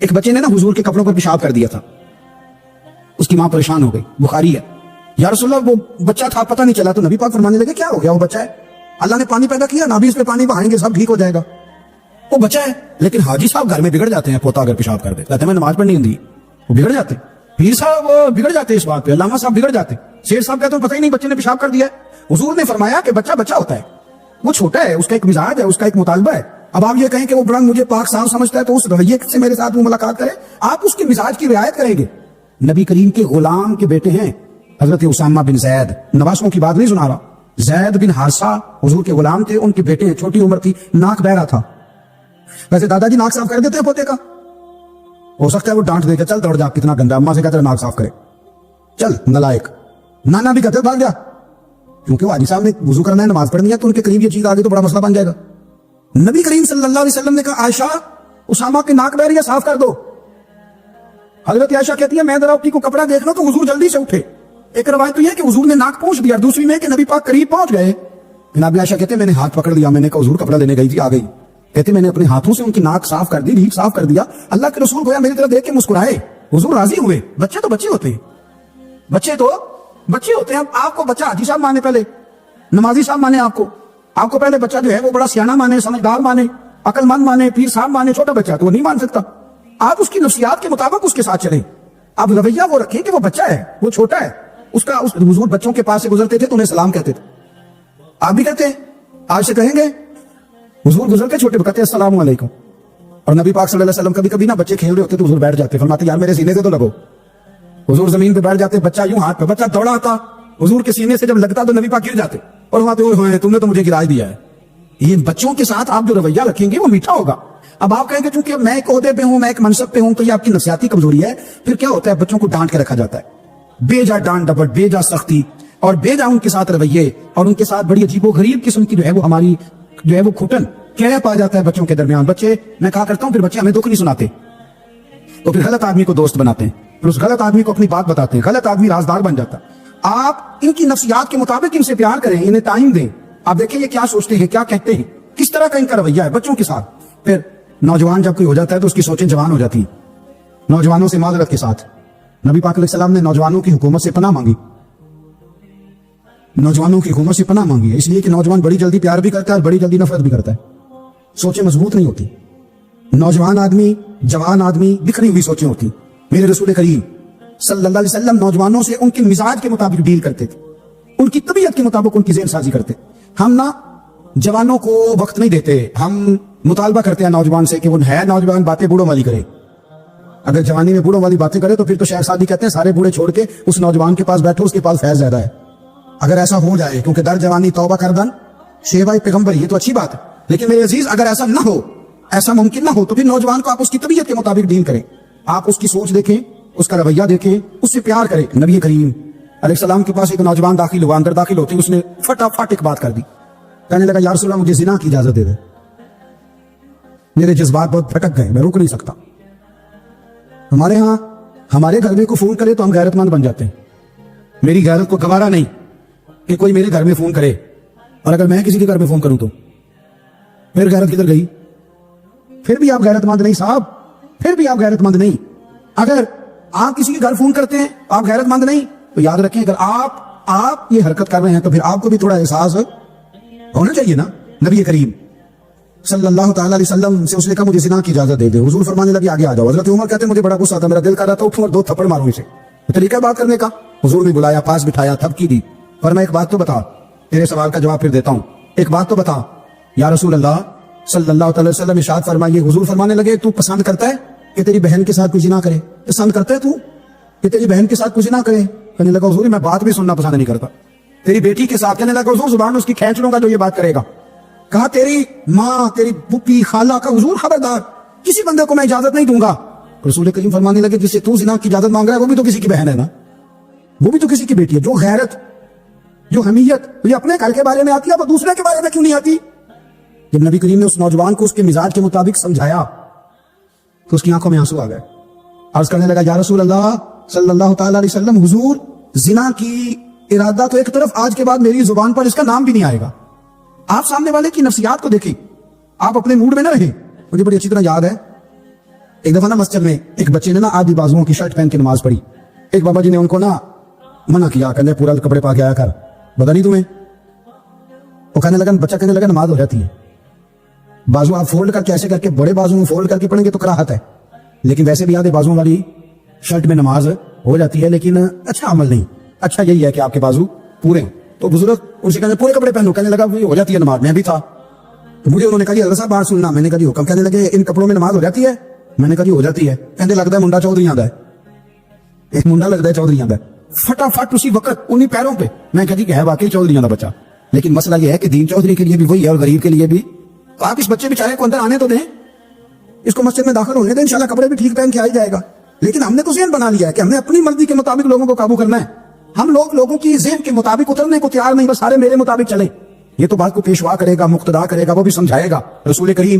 ایک بچے نے نا حضور کے کپڑوں پر پیشاب کر دیا تھا، اس کی ماں پریشان ہو گئی، بخاری ہے، یا رسول اللہ وہ بچہ تھا پتہ نہیں چلا، تو نبی پاک فرمانے لگے کیا ہو گیا، وہ بچہ ہے، اللہ نے پانی پیدا کیا، نابی اس پہ پانی بہائیں گے سب ٹھیک ہو جائے گا، وہ بچہ ہے۔ لیکن حاجی صاحب گھر میں بگڑ جاتے ہیں، پوتا اگر پیشاب کر دے، کہتے ہیں میں نماز پڑھنی ہوتی، وہ بگڑ جاتے، پیر صاحب بگڑ جاتے اس بات پہ، علامہ صاحب بگڑ جاتے، شیر صاحب کہتے ہیں پتہ ہی نہیں بچے نے پیشاب کر دیا ہے۔ حضور نے فرمایا کہ بچہ بچہ ہوتا ہے، وہ چھوٹا ہے، اس کا ایک مزاج ہے، اس کا ایک مطالبہ ہے۔ اب آپ یہ کہیں کہ وہ بڑا مجھے پاک صاف سمجھتا ہے تو اس رویے سے میرے ساتھ وہ ملاقات کرے، آپ اس کے مزاج کی رعایت کریں گے۔ نبی کریم کے غلام کے بیٹے ہیں حضرت اسامہ بن زید، نواسوں کی بات نہیں سنا رہا، زید بن حارثہ حضور کے غلام تھے، ان کے بیٹے ہیں، چھوٹی عمر تھی، ناک بہ رہا تھا۔ ویسے دادا جی ناک صاف کر دیتے ہیں پوتے کا، ہو سکتا ہے وہ ڈانٹ دے کہ چل دوڑ جا کتنا گندا، اماں سے کہتے ہیں ناک صاف کرے، چل نلائق، نانا بھی کہتے بھاگ جا، کیونکہ وہ حاجی صاحب نے وضو کرنا ہے، نماز پڑھنی ہے، تو ان کے قریب یہ چیز آگے تو بڑا مسئلہ بن جائے گا۔ نبی کریم صلی اللہ علیہ وسلم نے کہا عائشہ اسامہ کی ناک بہ رہی ہے صاف کر دو۔ حضرت عائشہ کہتی ہے میں ذرا اپنی کو کپڑا دیکھ لوں تو حضور جلدی سے اٹھے۔ ایک روایت تو یہ ہے کہ حضور نے ناک پہنچ دیا، دوسری میں کہ نبی پاک قریب پہنچ گئے۔ جناب عائشہ کہتے ہیں میں نے ہاتھ پکڑ لیا، میں نے کہا حضور کپڑا لینے گئی تھی آ گئی، کہتے میں نے اپنے ہاتھوں سے ان کی ناک صاف کر دی، ریک صاف کر دیا، اللہ کے رسول گویا میری طرف دیکھ کے مسکرائے، حضور راضی ہوئے۔ بچے تو بچے ہوتے ہیں، بچے تو بچے ہوتے ہیں۔ آپ کو بچہ حاجی صاحب مانے، پہلے نمازی صاحب مانے، آپ کو پہلے بچہ جو ہے وہ بڑا سیانہ مانے، سمجھدار مانے، عقل مند مانے، پیر صاحب مانے، چھوٹا بچہ تو وہ نہیں مان سکتا۔ آپ اس کی نفسیات کے مطابق اس کے ساتھ چلیں، آپ رویہ وہ رکھیں کہ وہ بچہ ہے، وہ چھوٹا ہے، اس کا حضور بچوں کے پاس سے گزرتے تھے تو انہیں سلام کہتے تھے، آپ بھی کہتے ہیں، آج سے کہیں گے حضور گزرتے چھوٹے کہتے ہیں السلام علیکم۔ اور نبی پاک صلی اللہ علیہ وسلم کبھی کبھی نا بچے کھیل رہے ہوتے تو حضور بیٹھ جاتے، فرماتے یار میرے سینے سے تو لگو، حضور زمین پہ بیٹھ جاتے، بچہ یوں ہاتھ پہ، بچہ دوڑا آتا حضور کے سینے سے جب لگتا تو نبی پاک گر جاتے اور فرماتے اوئے تم نے تو مجھے گرا دیا ہے۔ یہ بچوں کے ساتھ آپ جو رویہ رکھیں گے وہ میٹھا ہوگا۔ اب آپ کہیں گے چونکہ میں ایک عہدے پہ ہوں، میں ایک منصب پہ ہوں، تو یہ آپ کی نفسیاتی کمزوری ہے۔ پھر کیا ہوتا ہے، بچوں کو ڈانٹ کے رکھا جاتا ہے، بے جا ڈانٹ ڈپٹ، بے جا سختی اور بے جا ان کے ساتھ رویے اور ان کے ساتھ بڑی عجیب و غریب قسم کی جو ہے وہ ہماری جو ہے وہ گھٹن کہہ پا جاتا ہے بچوں کے درمیان۔ بچے میں کہا کرتا ہوں پھر بچے ہمیں دکھ نہیں سناتے، تو پھر غلط آدمی کو دوست بناتے ہیں، پھر اس غلط آدمی کو اپنی بات بتاتے ہیں، غلط آدمی رازدار بن جاتا ہے۔ آپ ان کی نفسیات کے مطابق ان سے پیار کریں، انہیں ٹائم دیں، آپ دیکھیں یہ کیا سوچتے ہیں، کیا کہتے ہیں، کس طرح کا ان کا رویہ ہے بچوں کے ساتھ۔ پھر نوجوان جب کوئی ہو جاتا ہے تو اس کی سوچیں جوان ہو جاتی ہیں۔ نوجوانوں سے معذرت کے ساتھ نبی پاک علیہ السلام نے نوجوانوں کی حکومت سے پناہ مانگی، نوجوانوں کی حکومت سے پناہ مانگی، اس لیے کہ نوجوان بڑی جلدی پیار بھی کرتا ہے اور بڑی جلدی نفرت بھی کرتا ہے، سوچیں مضبوط نہیں ہوتی۔ نوجوان آدمی، جوان آدمی بکھری ہوئی سوچیں ہوتی۔ میرے رسول کریم صلی اللہ علیہ وسلم نوجوانوں سے ان کے مزاج کے مطابق ڈیل کرتے تھے، ان کی طبیعت کے مطابق ان کی ذہن سازی کرتے۔ ہم نہ جوانوں کو وقت نہیں دیتے، ہم مطالبہ کرتے ہیں نوجوان سے کہ وہ ہے نوجوان باتیں بوڑھوں والی کرے، اگر جوانی میں بوڑھوں والی باتیں کرے تو پھر تو شیخ سعدی کہتے ہیں سارے بوڑھے چھوڑ کے اس نوجوان کے پاس بیٹھو، اس کے پاس فیض زیادہ ہے۔ اگر ایسا ہو جائے، کیونکہ در جوانی توبہ کردن شیوہ پیغمبر، یہ تو اچھی بات ہے، لیکن میرے عزیز اگر ایسا نہ ہو، ایسا ممکن نہ ہو، تو پھر نوجوان کو آپ اس کی طبیعت کے مطابق ڈیل کریں، آپ اس کی سوچ دیکھیں، اس کا رویہ دیکھیں، اس سے پیار کریں۔ نبی کریم علیہ السلام کے پاس ایک نوجوان داخل ہوا، اندر داخل ہوتے اس نے فٹافٹ ایک بات کر دی، کہنے لگا یا رسول اللہ مجھے زنا کی اجازت دے دے، میرے جذبات بہت بھٹک گئے، میں روک نہیں سکتا۔ ہمارے ہاں ہمارے گھر میں کو فون کرے تو ہم غیرت مند بن جاتے ہیں، میری غیرت کو گوارا نہیں کہ کوئی میرے گھر میں فون کرے، اور اگر میں کسی کے گھر میں فون کروں تو پھر غیرت کدھر گئی؟ پھر بھی آپ غیرت مند نہیں صاحب، پھر بھی آپ غیرت مند نہیں۔ اگر آپ کسی کے گھر فون کرتے ہیں آپ غیرت مند نہیں، تو یاد رکھیں اگر آپ یہ حرکت کر رہے ہیں تو پھر آپ کو بھی تھوڑا احساس ہونا چاہیے نا۔ نبی کریم صلی اللہ تعالیٰ علیہ وسلم سے اس نے کہا مجھے زنا کی اجازت دے دے، حضور فرمانے لگے آگے آ جاؤ۔ حضرت عمر کہتے ہیں مجھے بڑا غصہ تھا، میرا دل کر رہا تھا اٹھوں اور 2 تھپڑ ماروں اسے، طریقہ بات کرنے کا۔ حضور نے بلایا، پاس بٹھایا، تھپکی دی، فرمایا ایک بات تو بتا، تیرے سوال کا جواب پھر دیتا ہوں، ایک بات تو بتا یا رسول اللہ صلی اللہ تعالی وسلم۔ ارشاد فرمائیے، حضور فرمانے لگے تو پسند کرتا ہے کہ تیری بہن کے ساتھ کوئی زنا کرے؟ پسند کرتا ہے تو کہ تیری بہن کے ساتھ کوئی زنا کرے؟ کہنے لگا حضور میں بات بھی سننا پسند نہیں کرتا۔ تیری بیٹی کے ساتھ؟ کہنے لگا حضور زبان اس کی کھینچ لوں گا جو یہ بات کرے گا۔ کہا تیری ماں، تیری پھوپھی، خالہ کا؟ حضور خبردار کسی بندے کو میں اجازت نہیں دوں گا۔ رسول کریم فرمانے لگے جس سے تو زنا کی اجازت مانگ رہا ہے وہ بھی تو کسی کی بہن ہے نا، وہ بھی تو کسی کی بیٹی ہے۔ جو غیرت، جو حمیت یہ اپنے گھر کے بارے میں آتی ہے وہ دوسرے کے بارے میں کیوں نہیں آتی؟ جب نبی کریم نے اس نوجوان کو اس کے مزاج کے مطابق سمجھایا تو اس کی آنکھوں میں آنسو آ گئے، عرض کرنے لگا یا رسول اللہ صلی اللہ تعالی علیہ وسلم، حضور زنا کی ارادہ تو ایک طرف، آج کے بعد میری زبان پر اس کا نام بھی نہیں آئے گا۔ آپ سامنے والے کی نفسیات کو دیکھیں، آپ اپنے موڈ میں نہ رہیں۔ مجھے بڑی اچھی طرح یاد ہے ایک دفعہ نا مسجد میں ایک بچے نے نا آدھی بازوؤں کی شرٹ پہن کے نماز پڑھی. ایک بابا جی نے ان کو نا منع کیا, کہنے پورا کپڑے پا کے آیا کر, پتا نہیں تمہیں. وہ کہنے لگا, بچہ کہنے لگا نماز ہو جاتی ہے, بازو آپ فولڈ کر کے ایسے کر کے بڑے بازو میں فولڈ کر کے پڑھیں گے تو کراہت ہے, لیکن ویسے بھی آدھے بازو والی شرٹ میں نماز ہو جاتی ہے, لیکن اچھا عمل نہیں. اچھا یہی ہے کہ آپ کے بازو پورے ہیں. تو بزرگ ان سے کہنے پورے کپڑے پہنو, کہنے لگا ہو جاتی ہے نماز, میں بھی تھا. تو مجھے انہوں نے کہا جی حضرت صاحب بات سننا. میں نے کہا جی حکم. کہنے لگے ان کپڑوں میں نماز ہو جاتی ہے. میں نے کہا جی ہو جاتی ہے. کہنے لگتا ہے منڈا چودھری آندا ہے, ایک منڈا لگتا ہے چودھری آندا ہے. فٹافٹ اسی وقت انہی پیروں پہ. میں کہا جی کہ ہے واقعی چودھری آندا بچہ, لیکن مسئلہ یہ ہے کہ دین چودھری کے لیے بھی وہی ہے اور غریب کے لیے بھی. تو آپ اس بچے بیچارے کو اندر آنے تو دیں, اس کو مسجد میں داخل ہونے دیں, انشاءاللہ کپڑے بھی ٹھیک پہن کے آ جائے گا. لیکن ہم نے تو ذہن بنا لیا ہے کہ ہم نے اپنی مرضی کے مطابق لوگوں کو قابو کرنا ہے. ہم لوگوں کی ذہن کے مطابق اترنے کو تیار نہیں, بس سارے میرے مطابق چلیں. یہ تو بات کو پیشوا کرے گا, مقتدا کرے گا, وہ بھی سمجھائے گا. رسول کریم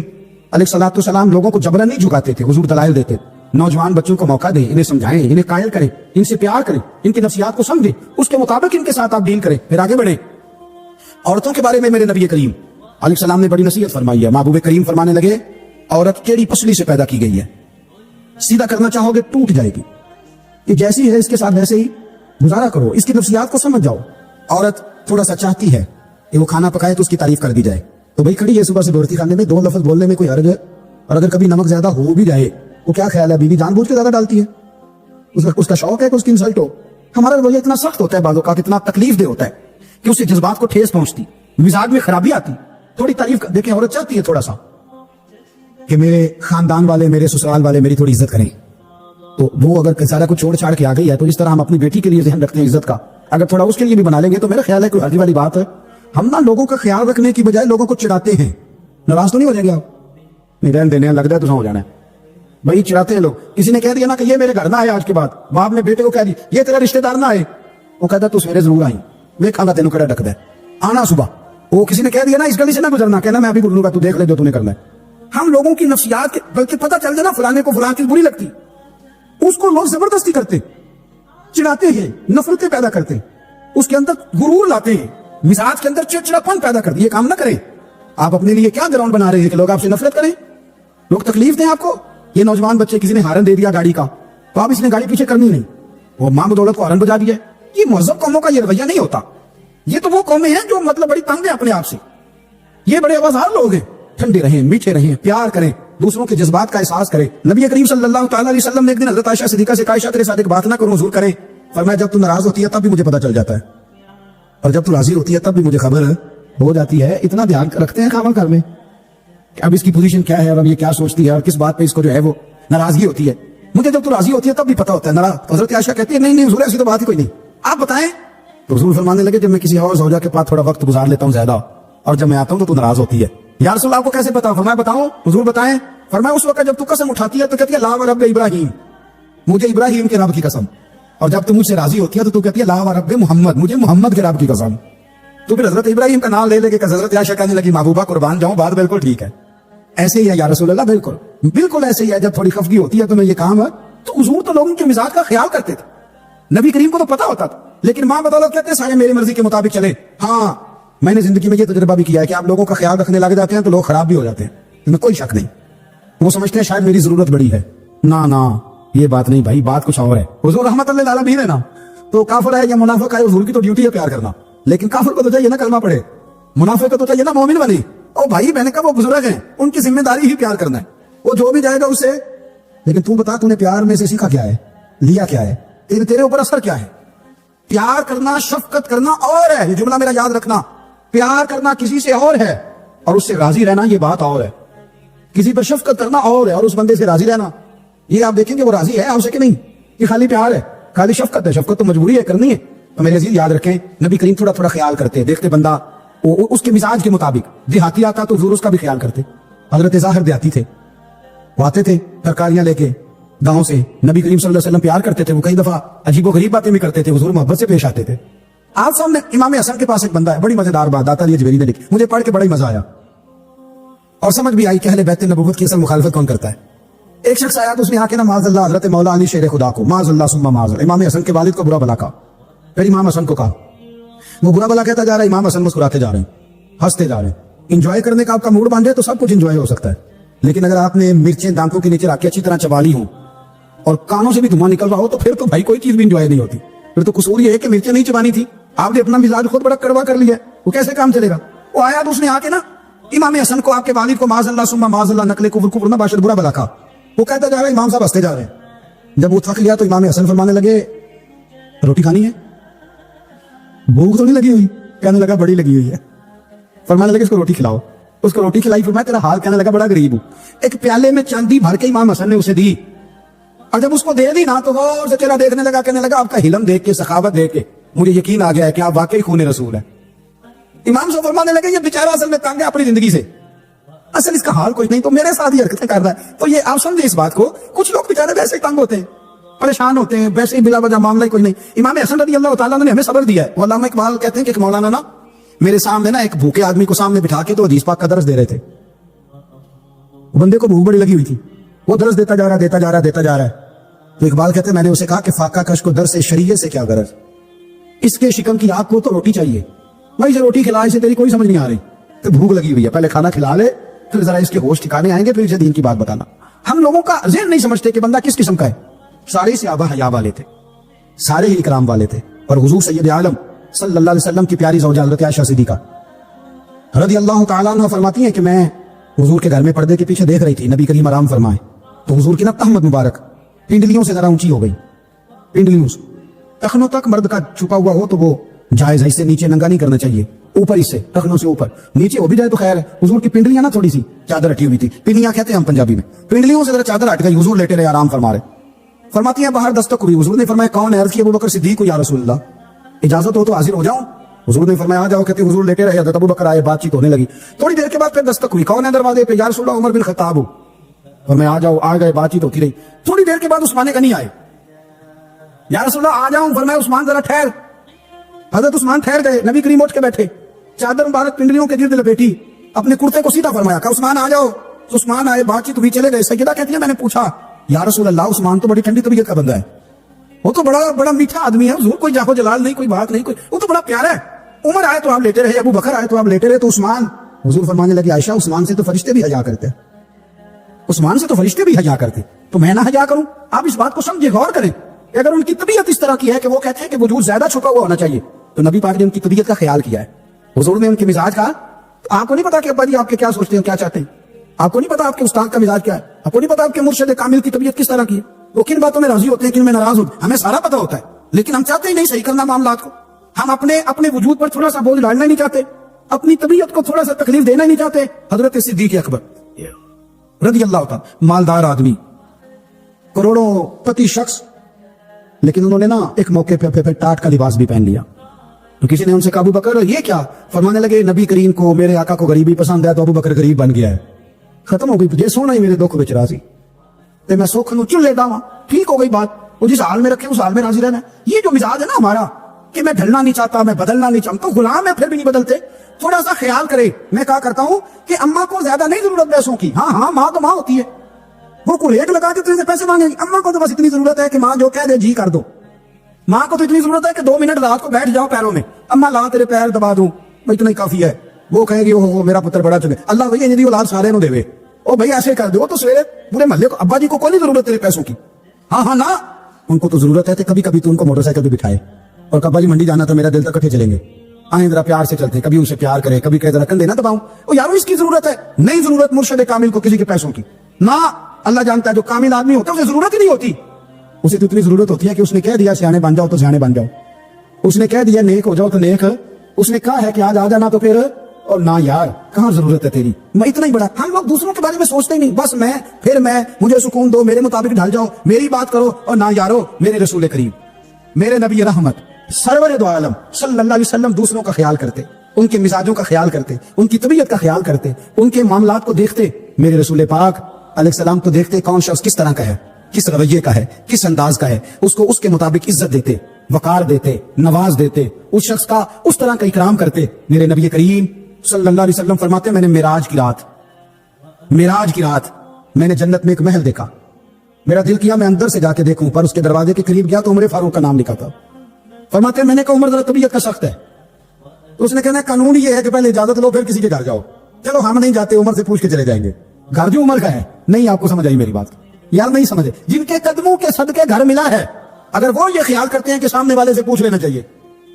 علیہ الصلوۃ والسلام لوگوں کو جبرن نہیں جھکاتے تھے, حضور دلائل دیتے. نوجوان بچوں کو موقع دیں, انہیں سمجھائیں, انہیں قائل کریں, ان سے پیار کریں, ان کی نفسیات کو سمجھیں, اس کے مطابق ان کے ساتھ آپ ڈیل کریں, پھر آگے بڑھیں. عورتوں کے بارے میں میرے نبی کریم علیہ السلام نے بڑی نصیحت فرمائی ہے. محبوب کریم فرمانے لگے, عورت کیڑی پسلی سے پیدا کی گئی ہے, سیدھا کرنا چاہو گے ٹوٹ جائے گی. کہ جیسی ہے اس کے ساتھ ویسے ہی گزارا کرو, اس کی نفسیات کو سمجھ جاؤ. عورت تھوڑا سا چاہتی ہے کہ وہ کھانا پکائے تو اس کی تعریف کر دی جائے, تو بھائی کھڑی ہے صبح سے دوڑتی کھانے میں, دو لفظ بولنے میں کوئی حرج ہے. اور اگر کبھی نمک زیادہ ہو بھی جائے تو کیا خیال ہے, بیوی جان بوجھ کے زیادہ ڈالتی ہے, اس کا شوق ہے کہ اس کی انسلٹ ہو. ہمارا رویہ اتنا سخت ہوتا ہے بعض اوقات, اتنا تکلیف دہ ہوتا ہے کہ اس سے جذبات کو ٹھیس پہنچتی, مزاج میں خرابی آتی. تھوڑی تعریف دیکھیں, عورت چاہتی ہے تھوڑا سا کہ میرے خاندان والے, میرے سسرال والے میری تھوڑی عزت کریں. تو وہ اگر سارا کچھ چھوڑ چھاڑ کے آ گئی ہے, تو اس طرح ہم اپنی بیٹی کے لیے ذہن رکھتے ہیں عزت کا, اگر تھوڑا اس کے لیے بھی بنا لیں گے تو میرا خیال ہے کوئی حرج والی بات ہے. ہم نا لوگوں کا خیال رکھنے کی بجائے لوگوں کو چڑھاتے ہیں. ناراض تو نہیں ہو جائے گا آپ, نہیں رہن دینے لگتا ہے تو ہو جانا ہے بھائی, چڑھاتے ہیں لوگ. کسی نے کہہ دیا نا کہ یہ میرے گھر نہ آئے آج کے بعد, باپ نے بیٹے کو کہہ دیا یہ تیرا رشتہ دار نہ آئے, وہ کہتا تو سویرے ضرور آئی, دیکھا گا تینوں کڑا ڈک دے آنا صبح. وہ کسی نے کہہ دیا نا اس گلی سے نہ گزرنا, کہنا میں ابھی گزروں گا, تو دیکھ لے جو تو نے کرنا ہے. ہم لوگوں کی نفسیات کے, بلکہ پتہ چل جائے نا فلانے کو فلاں چیز بری لگتی, اس کو لوگ زبردستی کرتے, چڑھاتے ہیں, نفرتیں پیدا کرتے, اس کے اندر غرور لاتے ہیں, مزاج کے اندر چڑچڑاپن پیدا کرتے. یہ کام نہ کریں. آپ اپنے لیے کیا گراؤنڈ بنا رہے ہیں کہ لوگ آپ سے نفرت کریں, لوگ تکلیف دیں آپ کو. یہ نوجوان بچے کسی نے ہارن دے دیا گاڑی کا, تو آپ اس نے گاڑی پیچھے کرنی نہیں, وہ ماں بدولت کو ہارن بجا دیا. یہ مہذب قوموں کا یہ رویہ نہیں ہوتا. یہ تو وہ قومیں ہیں جو مطلب بڑی تنگ ہیں اپنے آپ سے. یہ بڑے آوازار لوگ ہیں. ٹھنڈے رہیں, میٹھے رہیں, پیار کریں, دوسروں کے جذبات کا احساس کریں. نبی کریم صلی اللہ تعالیٰ علیہ وسلم نے ایک دن حضرت عائشہ صدیقہ سے کہا, عائشہ تیرے ساتھ ایک بات نہ کروں, حضور کریں. فرمایا جب تو ناراض ہوتی ہے تب بھی مجھے پتا چل جاتا ہے, اور جب تو راضی ہوتی ہے تب بھی مجھے خبر ہو جاتی ہے. اتنا دھیان رکھتے ہیں خاوند گھر میں کہ اب اس کی پوزیشن کیا ہے, اور اب یہ کیا سوچتی ہے, اور کس بات پہ اس کو جو ہے وہ ناراضگی ہوتی ہے. مجھے جب تو راضی ہوتی ہے تب بھی پتا ہوتا ہے ناراض. حضرت عائشہ کہتی ہے نہیں حضور ایسی تو بات ہی کوئی نہیں, آپ بتائیں. تو حضور فرمانے لگے جب میں کسی اور زوجہ کے پاس تھوڑا وقت گزار لیتا ہوں زیادہ, اور جب میں آتا ہوں تو ناراض ہوتی ہے. یا رسول اللہ آپ کو کیسے پتا؟ فرمایا بتاؤں. حضور بتائیں. فرمایا اس وقت جب تو قسم اٹھاتی ہے تو کہتی ہے لا و رب ابراہیم, مجھے ابراہیم کے رب کی قسم. اور جب تم مجھ سے راضی ہوتی ہے تو کہتی ہے لا و رب محمد, مجھے محمد کے رب کی قسم. تو پھر حضرت ابراہیم کا نام لے لے کے حضرت عائشہ کہنے لگی محبوبہ قربان جاؤں, بات بالکل ٹھیک ہے. ایسے ہی ہے یا رسول اللہ, بالکل ایسے ہی ہے. جب تھوڑی خفگی ہوتی ہے تو میں یہ کام ہے, تو حضور تو لوگوں کے مزاج کا خیال کرتے تھے. نبی کریم کو تو پتا ہوتا تھا, لیکن ماں بدولت کہتے ہیں سارے میری مرضی کے مطابق چلے. ہاں میں نے زندگی میں یہ تجربہ بھی کیا ہے کہ آپ لوگوں کا خیال رکھنے لگ جاتے ہیں تو لوگ خراب بھی ہو جاتے ہیں, اس میں کوئی شک نہیں. وہ سمجھتے ہیں شاید میری ضرورت بڑی ہے. نہ یہ بات نہیں بھائی, بات کچھ اور ہے. حضور رحمت اللہ علیہ بھی ہے نا, تو کافر ہے یا منافق ہے, حضور کی تو ڈیوٹی ہے پیار کرنا, لیکن کافر کو تو چاہیے نا کلمہ پڑھے, منافق کو تو چاہیے نا مومن بنے. او بھائی میں نے کہا وہ بزرگ ہیں, ان کی ذمہ داری ہی پیار کرنا ہے, وہ جو بھی جائے گا اسے. لیکن تو بتا, تو نے پیار میں سے سیکھا کیا ہے, لیا کیا ہے, تیرے اوپر اثر کیا ہے؟ پیار کرنا, شفقت کرنا اور ہے, یہ جملہ میرا یاد رکھنا. پیار کرنا کسی سے اور ہے, اور اس سے راضی رہنا یہ بات اور ہے. کسی پر شفقت کرنا اور ہے, اور اس بندے سے راضی رہنا یہ آپ دیکھیں گے وہ راضی ہے آپ سے کہ نہیں. یہ خالی پیار ہے, خالی شفقت ہے. شفقت تو مجبوری ہے کرنی ہے. تو میرے عزیز یاد رکھیں, نبی کریم تھوڑا تھوڑا خیال کرتے, دیکھتے بندہ اس کے مزاج کے مطابق. دیہاتی آتا تو حضور اس کا بھی خیال کرتے. حضرت ظاہر دیہاتی تھے, وہ آتے تھے ترکاریاں لے کے گاؤں سے. نبی کریم صلی اللہ علیہ وسلم پیار کرتے تھے, وہ کئی دفعہ عجیب و غریب باتیں بھی کرتے تھے, حضور محبت سے پیش آتے تھے. آپ سامنے امام حسن کے پاس ایک بندہ ہے, بڑی مزیدار بات, داتا علی اجمیری نے لکھی, مجھے پڑھ کے بڑا ہی مزہ آیا اور سمجھ بھی آئی کہ اہل بیت نبوت کی اصل مخالفت کون کرتا ہے. ایک شخص آیا تو اس نے آ کے نا معاذ اللہ حضرت مولا علی شیر خدا کو, معاذ اللہ ثم معاذ اللہ, امام حسن کے والد کو برا بلا کہا. پھر امام حسن کو کہا, وہ برا بلا کہتا جا رہا ہے, امام حسن مسکراتے جا رہے ہیں, ہنستے جا رہے ہیں. انجوائے کرنے کا آپ کا موڈ بن جائے تو سب کچھ انجوائے ہو سکتا ہے, لیکن اگر آپ نے مرچیں دانتوں کے نیچے رکھ کے اچھی طرح چبا لی ہوں اور کانوں سے بھی دھواں نکل رہا ہو تو پھر تو بھائی کوئی چیز بھی انجوائے نہیں ہوتی. پھر تو قصور یہ ہے کہ مرچیں نہیں چبانی تھی, آپ نے اپنا مزاج خود بڑا کڑوا کر لیا, وہ کیسے کام چلے گا. وہ آیا تو اس نے آ کے نا امام حسن کو, آپ کے والد کو معاذ اللہ ثم معاذ اللہ نقل کفر نہ باشد برا بلا کہا. وہ کہتا جا رہا ہے امام صاحب ہنستے جا رہے ہیں. جب وہ تھک لیا تو امام حسن فرمانے لگے روٹی کھانی ہے, بھوک تو نہیں لگی ہوئی؟ کہنے لگا بڑی لگی ہوئی ہے. فرمانے لگے اس کو روٹی کھلاؤ. اس کو روٹی کھلائی. فرمایا تیرا حال؟ کہنے لگا بڑا غریب ہوں. ایک پیالے میں چاندی بھر کے امام حسن نے اسے دی, اور جب اس کو دے دی نا تو غور سے چہرہ دیکھنے لگا, کہنے لگا آپ کا حلم دیکھ کے, سخاوت دیکھ کے مجھے یقین آ گیا ہے کہ آپ واقعی خون رسول ہیں. امام صاحب فرمانے لگے یہ بیچارہ اصل میں تنگ ہے اپنی زندگی سے, اصل اس کا حال کوئی نہیں, تو میرے ساتھ ہی حرکتیں کر رہا ہے. تو یہ آپ سمجھے اس بات کو, کچھ لوگ بیچارے ویسے ہی تنگ ہوتے ہیں, پریشان ہوتے ہیں, ویسے ہی بلا وجہ معاملہ ہی کوئی نہیں. امام حسن رضی اللہ تعالیٰ نے ہمیں صبر دیا ہے. وہ علامہ اقبال کہتے ہیں کہ ایک مولانا نا میرے سامنے نا ایک بھوکے آدمی کو سامنے بٹھا کے تو حدیث پاک کا درس دے رہے تھے. بندے کو بھوک بڑی لگی ہوئی تھی, وہ درس دیتا جا رہا ہے. تو اقبال کہتے ہیں میں نے اسے کہا کہ فاقہ کش کو درس شریعت سے کیا غرض, اس کے شکم کی آگ کو تو روٹی چاہیے, بھائی سے روٹی کھلائے سے تیری کوئی سمجھ نہیں آ رہی, تو بھوک لگی ہوئی ہے, پہلے کھانا کھلا لے, پھر ذرا اس کے ہوش ٹھکانے آئیں گے, پھر اسے دین کی بات بتانا. ہم لوگوں کا ذہن نہیں سمجھتے کہ بندہ کس قسم کا ہے. سارے صحابہ حیا والے تھے, سارے ہی اکرام والے تھے, اور حضور سید عالم صلی اللہ علیہ وسلم کی پیاری زوجہ حضرت عائشہ صدیقہ رضی اللہ تعالیٰ عنہ فرماتی ہیں کہ میں حضور کے گھر میں پردے کے پیچھے دیکھ رہی تھی, نبی کریم آرام فرمائے, تو حضور کی نا تہمت مبارک پنڈلیوں سے ذرا اونچی ہو گئی, پنڈلیوں سے ٹخنوں تک مرد کا چھپا ہوا ہو تو وہ جائز ہے, اس سے نیچے ننگا نہیں کرنا چاہیے, اوپر اس سے ٹخنوں سے اوپر, نیچے ہو بھی جائے تو خیر ہے. حضور کی پنڈلیاں نا تھوڑی سی چادر ہٹی ہوئی تھی, پنڈلیاں کہتے ہیں ہم پنجابی میں, پنڈلیوں سے ذرا چادر ہٹ گئی, حضور لیٹے رہے آرام فرما رہے. فرماتی ہیں باہر دستک ہوئی, حضور نے فرمایا کون ہے؟ عرض کی ابو بکر صدیق کو, یا رسول اللہ اجازت ہو تو حاضر ہو جاؤں. حضور نے فرمایا آ جاؤ. کہتے حضور لیٹے رہے, حضرت ابو بکر آئے, بات چیت ہونے لگی. تھوڑی دیر کے بعد پھر دستک ہوئی, کون ہے دروازے پہ؟ یا رسول اللہ عمر بن خطاب ہو. فرمایا آ جاؤ. آ گئے, بات چیت ہوتی رہی. تھوڑی دیر کے بعد عثمان غنی آئے, یا رسول اللہ آ جاؤں. فرمایا عثمان ذرا ٹھہر. حضرت عثمان ٹھہر گئے, نبی کریم اٹھ کے بیٹھے, چادر مبارک پنڈلیوں کے گرد لپیٹی, اپنے کرتے کو سیدھا فرمایا, کہا عثمان آ جاؤ. عثمان آئے, بات چیت ہوئی, چلے گئے. سیدہ کہتی ہے میں نے پوچھا یا رسول اللہ عثمان تو بڑی ٹھنڈی طبیعت کا بندہ ہے, وہ تو بڑا میٹھا آدمی ہے, حضور کوئی جاہو جلال نہیں, کوئی بات نہیں, کوئی, وہ تو بڑا پیارا ہے. عمر آئے تو آپ لیٹے رہے, ابو بکر آئے تو آپ لیٹے رہے, تو عثمان. حضور فرمانے لگے عائشہ عثمان سے تو فرشتے بھی حیا کرتے, عثمان سے تو فرشتے بھی حیا کرتے, تو میں نہ حیا کروں؟ آپ اس بات کو سمجھے, غور کریں کہ اگر ان کی طبیعت اس طرح کی ہے کہ وہ کہتے ہیں کہ وجود زیادہ چھپا ہوا ہونا چاہیے, تو نبی پاک نے ان کی طبیعت کا خیال کیا ہے, حضور نے ان کے مزاج کا. آپ کو نہیں پتا کہ ابا جی آپ کے کیا سوچتے ہیں, کیا چاہتے ہیں, آپ کو نہیں پتا آپ کے استاد کا مزاج کیا ہے, آپ کو نہیں پتا آپ کے مرشد کامل کی طبیعت کس طرح کی ہے, وہ کن باتوں میں راضی ہوتے ہیں, کن میں ناراض ہوتے ہیں, ہمیں سارا پتا ہوتا ہے, لیکن ہم چاہتے ہی نہیں صحیح کرنا معاملات کو. ہم اپنے وجود پر تھوڑا سا بوجھ ڈالنا نہیں چاہتے, اپنی طبیعت کو تھوڑا سا تکلیف دینا نہیں چاہتے. حضرت صدیق اکبر رضی اللہ تعالی, مالدار آدمی, کروڑوں پتی شخص, لیکن انہوں نے نا ایک موقع پہ ٹاٹ کا لباس بھی پہن لیا. تو کسی نے ان سے کہا ابو بکر یہ کیا؟ فرمانے لگے نبی کریم کو میرے آقا کو غریبی پسند ہے, تو ابو بکر غریب بن گیا ہے, ختم ہو گئی. یہ سونا ہی میرے دکھ وچ راضی, تے میں سکھ نو چن لیتا ہوں, ٹھیک ہو گئی بات. وہ جس حال میں رکھے اس حال میں راضی رہنا. یہ جو مزاج ہے نا ہمارا کہ میں ڈھلنا نہیں چاہتا, میں بدلنا نہیں چاہتا, تو غلام ہے پھر بھی نہیں بدلتے. تھوڑا سا خیال کرے. میں کہا کرتا ہوں کہ اماں کو زیادہ نہیں ضرورت پیسوں کی, ہاں ماں تو ماں ہوتی ہے, وہ کو ریٹ لگا کے تجھے پیسے مانگے گی. اماں کو تو بس اتنی ضرورت ہے کہ ماں جو کہہ دے جی کر دو. ماں کو تو اتنی ضرورت ہے کہ 2 منٹ رات کو بیٹھ جاؤ پیروں میں, اماں لا تیرے پیر دبا دوں, اتنا ہی کافی ہے. وہ کہے گی وہ میرا پتر بڑا چلے, اللہ بھائی یہ اولاد سارے نو دے, او بھائی ایسے کر دو. تو سویرے پورے محلے کو ابا جی کو کوئی نہیں ضرورت تیرے پیسوں کی, ہاں نا, ان کو تو ضرورت ہے. کبھی کبھی تو ان کو موٹر سائیکل پہ بٹھائے, اور ابا جی منڈی جانا تھا, میرا دل تک کٹھے چلیں گے, آئیں ذرا پیار سے چلتے, کبھی ان سے پیار کرے, کبھی کہے ذرا کندھے نہ دباؤں. او یارو اس کی ضرورت ہے, نہیں ضرورت مرشد کامل کو کسی کے پیسوں کی نا. اللہ جانتا ہے جو کامل آدمی ہوتا ہے اسے ضرورت ہی نہیں ہوتی. اسے تو اتنی ضرورت ہوتی ہے کہ اس نے کہہ دیا سیانے بن جاؤ تو سیانے بن جاؤ, اس نے کہہ دیا نیک ہو جاؤ تو نیک, اس نے کہا ہے کہ آج آ جانا تو پھر, اور نہ یار کہاں ضرورت ہے تیری, میں اتنا ہی بڑا. ہم لوگ دوسروں کے بارے میں سوچتے ہی نہیں, بس میں مجھے سکون دو, میرے مطابق ڈھل جاؤ, میری بات کرو, اور نہ یارو میرے رسول کریم, میرے نبی رحمت سرور دو عالم صلی اللہ علیہ وسلم دوسروں کا خیال کرتے, ان کے مزاجوں کا خیال کرتے, ان کی طبیعت کا خیال کرتے, ان کے معاملات کو دیکھتے. میرے رسول پاک علیہ السلام کو دیکھتے کون شخص کس طرح کا ہے, کس رویے کا ہے, کس انداز کا ہے, اس کو اس کے مطابق عزت دیتے, وقار دیتے, نواز دیتے, اس شخص کا اس طرح کا اکرام کرتے. میرے نبی کریم صلی اللہ علیہ وسلم فرماتے میں نے معراج کی رات میں نے جنت میں ایک محل دیکھا, میرا دل کیا میں اندر سے جا کے دیکھوں, پر اس کے دروازے کے قریب گیا تو عمر فاروق کا نام لکھا تھا. فرماتے میں نے کہا عمر ذرا طبیعت کا سخت ہے, تو اس نے کہنا قانون یہ ہے کہ پہلے اجازت لو پھر کسی کے گھر جاؤ. چلو ہم نہیں جاتے, عمر سے پوچھ کے چلے جائیں گے. گھر جو عمر کا ہے. نہیں آپ کو سمجھ آئی میری بات؟ یار نہیں سمجھے. جن کے قدموں کے صدقے گھر ملا ہے, اگر وہ یہ خیال کرتے ہیں کہ سامنے والے سے پوچھ لینا چاہیے,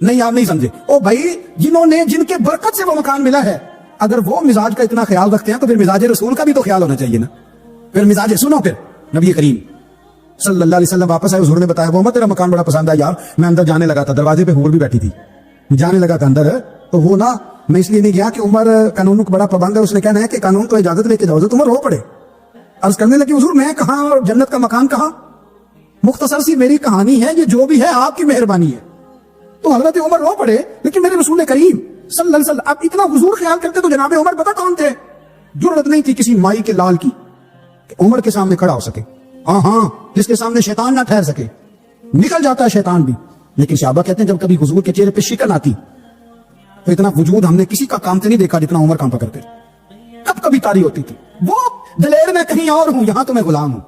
نہیں آپ نہیں سمجھے. او بھائی جنہوں نے, جن کے برکت سے وہ مکان ملا ہے, اگر وہ مزاج کا اتنا خیال رکھتے ہیں تو پھر مزاج رسول کا بھی تو خیال ہونا چاہیے نا. پھر مزاج سنو, پھر نبی کریم صلی اللہ علیہ وسلم واپس آئے, حضور نے بتایا وہ تیرا مکان بڑا پسند ہے یار, میں اندر جانے لگا تھا, دروازے پہ حور بھی بیٹھی تھی, جانے لگا تھا اندر, تو وہ نا میں اس لیے نہیں گیا کہ عمر قانون کو بڑا پابند ہے, اس نے کہنا ہے کہ قانون تو اجازت لے کے جاؤ, تو عمر رو پڑے. عرض کرنے لگی حضور میں کہاں اور جنت کا مکان کہاں؟ مختصر سی میری کہانی ہے, یہ جو بھی ہے آپ کی مہربانی ہے. تو حضرت عمر رو پڑے, لیکن میرے رسول کریم صلی اللہ علیہ وسلم اب اتنا حضور خیال کرتے تو جناب عمر پتہ کون تھے؟ جرأت نہیں تھی کسی مائی کے لال کی کہ عمر کے سامنے کھڑا ہو سکے. ہاں جس کے سامنے شیطان نہ ٹھہر سکے, نکل جاتا ہے شیطان بھی. لیکن صحابہ کہتے ہیں جب کبھی حضور کے چہرے پہ شکن آتی تو اتنا وجود ہم نے کسی کا کام سے نہیں دیکھا جتنا عمر کام پہ کرتے. کب کبھی تاری ہوتی تھی وہ دلیر میں کہیں اور ہوں, یہاں تو میں غلام ہوں,